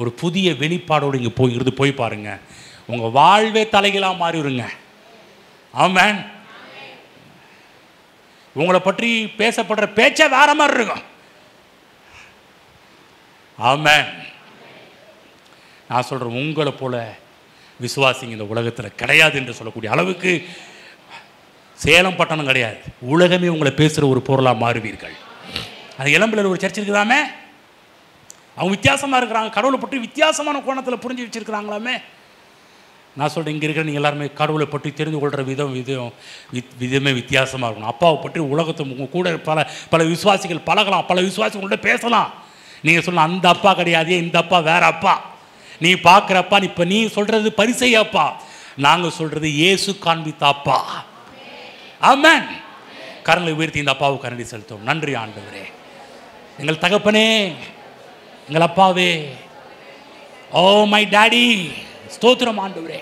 ஒரு புதிய வெளிப்பாடோடு இங்கே போய் பாருங்க, உங்க வாழ்வே தலைகளாக மாறிடுங்க. ஆமென். உங்களை பற்றி பேசப்படுற பேச்ச வேற மாதிரி இருக்கும். ஆமென். நான் சொல்றேன், உங்களை போல விசுவாசிங்க இந்த உலகத்தில் கிடையாது என்று சொல்லக்கூடிய அளவுக்கு சேலம் பட்டணம் கிடையாது, உலகமே உங்களை பேசுகிற ஒரு பொருளாக மாறுவீர்கள். அது இளம்பிள்ளையில் ஒரு சர்ச் இருக்குதாமே, அவங்க வித்தியாசமாக இருக்கிறாங்க, கடவுளை பற்றி வித்தியாசமான கோணத்தில் புரிஞ்சு வச்சுருக்கிறாங்களாமே. நான் சொல்கிறேன், இங்கே இருக்கிற நீங்கள் எல்லாருமே கடவுளை பற்றி தெரிந்து கொள்கிற விதமே வித்தியாசமாக இருக்கணும். அப்பாவை பற்றி உலகத்தை உங்கள் கூட பல விசுவாசிகள் பழகலாம், பல விசுவாசிகளோட பேசலாம். நீங்கள் சொல்லலாம், அந்த அப்பா கிடையாது, இந்த அப்பா வேற அப்பா, நீ பார்க்குறப்பா இப்போ நீ சொல்கிறது பரிசேய அப்பா, நாங்கள் சொல்கிறது இயேசு காண்பித்த அப்பா. ஆமென். கரங்களை உயர்த்தி இந்த அப்பாவுக்கு நன்றி செலுத்துவோம். நன்றி ஆண்டவரே, எங்கள் தகப்பனே, எங்கள் அப்பாவே, ஓ மை டாடி, ஸ்தோத்திரம் ஆண்டவரே.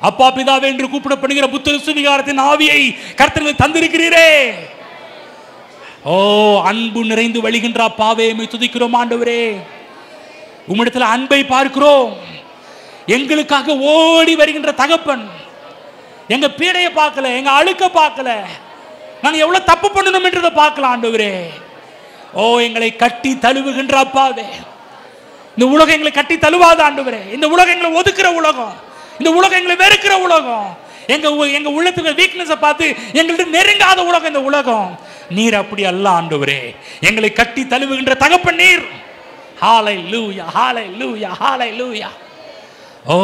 அப்பா பிதாவே என்று கூப்பிடப்படுகிற புத்திர சுவிகாரத்தின் ஆவியை கர்த்தருக்கு தந்திருக்கிறீரே. ஓ அன்பு நிறைந்து வழிகின்ற அப்பாவே, உம்மை துதிக்கிறோம் ஆண்டவரே. உம்மிடத்தில் அன்பை பார்க்கிறோம். எங்களுக்காக ஓடி வருகின்ற தகப்பன், எங்க பீடையை பார்க்கல, எங்க அழுக்க பார்க்கல, நாங்கள் எவ்வளவு தப்பு பண்ணணும் என்றதை பார்க்கலாம் ஆண்டவரே. ஓ எங்களை கட்டி தழுவுகின்ற அப்பாவே, இந்த உலகம் எங்களை கட்டி தழுவாத ஆண்டவரே. இந்த உலகம் எங்களை ஒதுக்குற உலகம், இந்த உலகம் எங்களை வெறுக்கிற உலகம், எங்க உள்ளத்துக்கு வீக்னஸை பார்த்து எங்கள்கிட்ட நெருங்காத உலகம் இந்த உலகம். நீர் அப்படி அல்ல ஆண்டவரே, எங்களை கட்டி தழுவுகின்ற தகப்பன் நீர். ஹalleluya, ஹalleluya, ஹalleluya. ஓ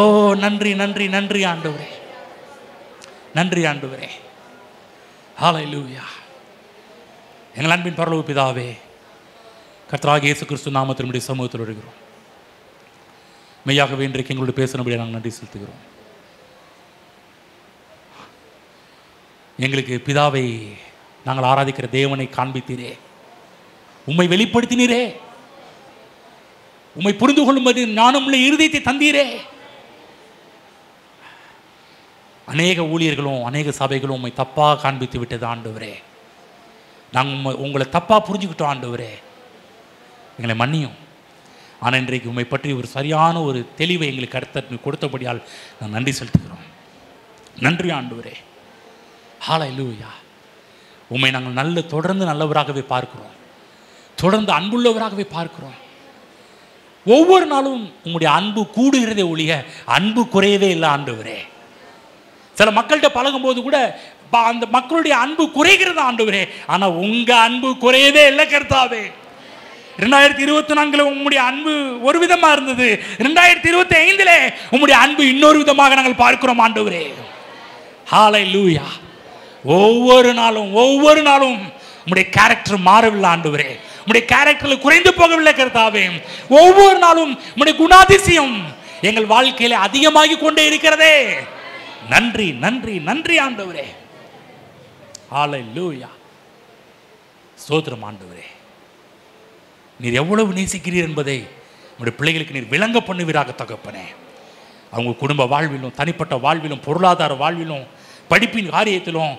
நன்றி நன்றி நன்றி ஆண்டவரே, நன்றி ஆண்டவரே. ஹalleluya. எங்கள் அன்பின் பரலோக பிதாவே, கர்த்தராகிய இயேசு கிறிஸ்து நாமத்தில் நம்முடைய சமூகத்தில் வருகிறோம். மெய்யாகவே இன்றைக்கு எங்களோடு பேசினபடியாக நாங்கள் நன்றி செலுத்துகிறோம். எங்களுக்கு பிதாவை நாங்கள் ஆராதிக்கிற தேவனை காண்பித்தீரே, உம்மை வெளிப்படுத்தினீரே, உம்மை புரிந்து கொள்ளும்படி ஞானமுள்ள இருதயத்தை தந்தீரே. அநேக ஊழியர்களும் அநேக சபைகளும் உம்மை தப்பாக காண்பித்து விட்டது ஆண்டவரே. நாங்கள் உங்களை தப்பாக புரிஞ்சுக்கிட்டோம் ஆண்டவரே, எங்களை மன்னியும். ஆனால் இன்றைக்கு உம்மை பற்றி ஒரு சரியான ஒரு தெளிவை எங்களுக்கு கருத்து கொடுத்தபடியால் நான் நன்றி செலுத்துகிறோம். நன்றி ஆண்டவரே. ஹalleluya. உம்மை நாங்கள் தொடர்ந்து நல்லவராகவே பார்க்கிறோம், தொடர்ந்து அன்புள்ளவராகவே பார்க்கிறோம். ஒவ்வொரு நாளும் உங்களுடைய அன்பு கூடுகிறதே ஒழிய அன்பு குறையவே இல்லை ஆண்டவரே. சில மக்கள்கிட்ட பழகும் போது கூட அந்த மக்களுடைய அன்பு குறைகிறது ஆண்டவரே, ஆனா உங்க அன்பு குறையவே இல்லை கர்த்தாவே. 2024 உங்களுடைய அன்பு ஒரு விதமா இருந்தது, 2025 உங்களுடைய அன்பு இன்னொரு விதமாக நாங்கள் பார்க்கிறோம் ஆண்டவரே. ஹalleluya. ஒவ்வொரு நாளும் உங்களுடைய கேரக்டர் மாறவில்லை ஆண்டவரே, உங்களுடைய கேரக்டர்ல குறைந்து போகவில்லை கர்த்தாவே. ஒவ்வொரு நாளும் உங்களுடைய குணாதிசயம் எங்கள் வாழ்க்கையில அதிகமாகி கொண்டே இருக்கிறதே. நன்றி நன்றி நன்றி ஆண்டவரே. ஹalleluya. ஸ்தோத்திரம் ஆண்டவரே. நீர் எவ்வளவு நேசிக்கிறீர் என்பதை உங்களுடைய பிள்ளைகளுக்கு நீர் விளங்க பண்ணுவீராக தகப்பனே. அவங்க குடும்ப வாழ்விலும், தனிப்பட்ட வாழ்விலும், பொருளாதார வாழ்விலும், படிப்பின் காரியத்திலும்,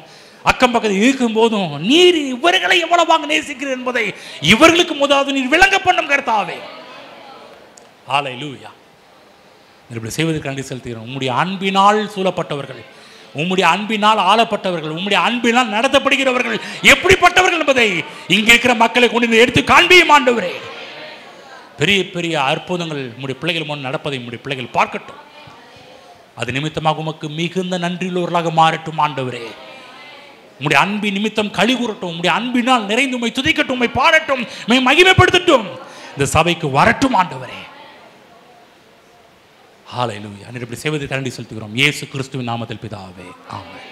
அக்கம் பக்கத்தில் இருக்கும் போதும் நீர் இவர்களை எவ்வளவாக நேசிக்கிறீர் என்பதை இவர்களுக்கு முதலாவது நீர் விளங்க பண்ணும் கர்த்தாவே. ஹalleluya. இப்படி செய்வதற்கு நன்றி செலுத்துகிறோம். உம்முடைய அன்பினால் சூழப்பட்டவர்கள், உம்முடைய அன்பினால் ஆளப்பட்டவர்கள், உம்முடைய அன்பினால் நடத்தப்படுகிறவர்கள் எப்படிப்பட்டவர்கள் என்பதை இங்கே இருக்கிற மக்களை கொண்டு எடுத்து காண்பியும் ஆண்டவரே. பெரிய பெரிய அற்புதங்கள் உம்முடைய பிள்ளைகள் முன் நடப்பதை உம்முடைய பிள்ளைகள் பார்க்கட்டும். அது நிமித்தமாக உமக்கு மிகுந்த நன்றியுள்ளவர்களாக மாறட்டும் ஆண்டவரே. உம்முடைய அன்பின் நிமித்தம் களி கூறட்டும், உம்முடைய அன்பினால் நிறைந்து உம்மை துதிக்கட்டும், உம்மை பாடட்டும், உம்மை மகிமைப்படுத்தட்டும். இந்த சபைக்கு வரட்டும் ஆண்டவரே. ஹalleluya. இப்படி செய்வதை நன்றி செலுத்துகிறோம் இயேசு கிறிஸ்துவின் நாமத்தில் பிதாவே, ஆமென்.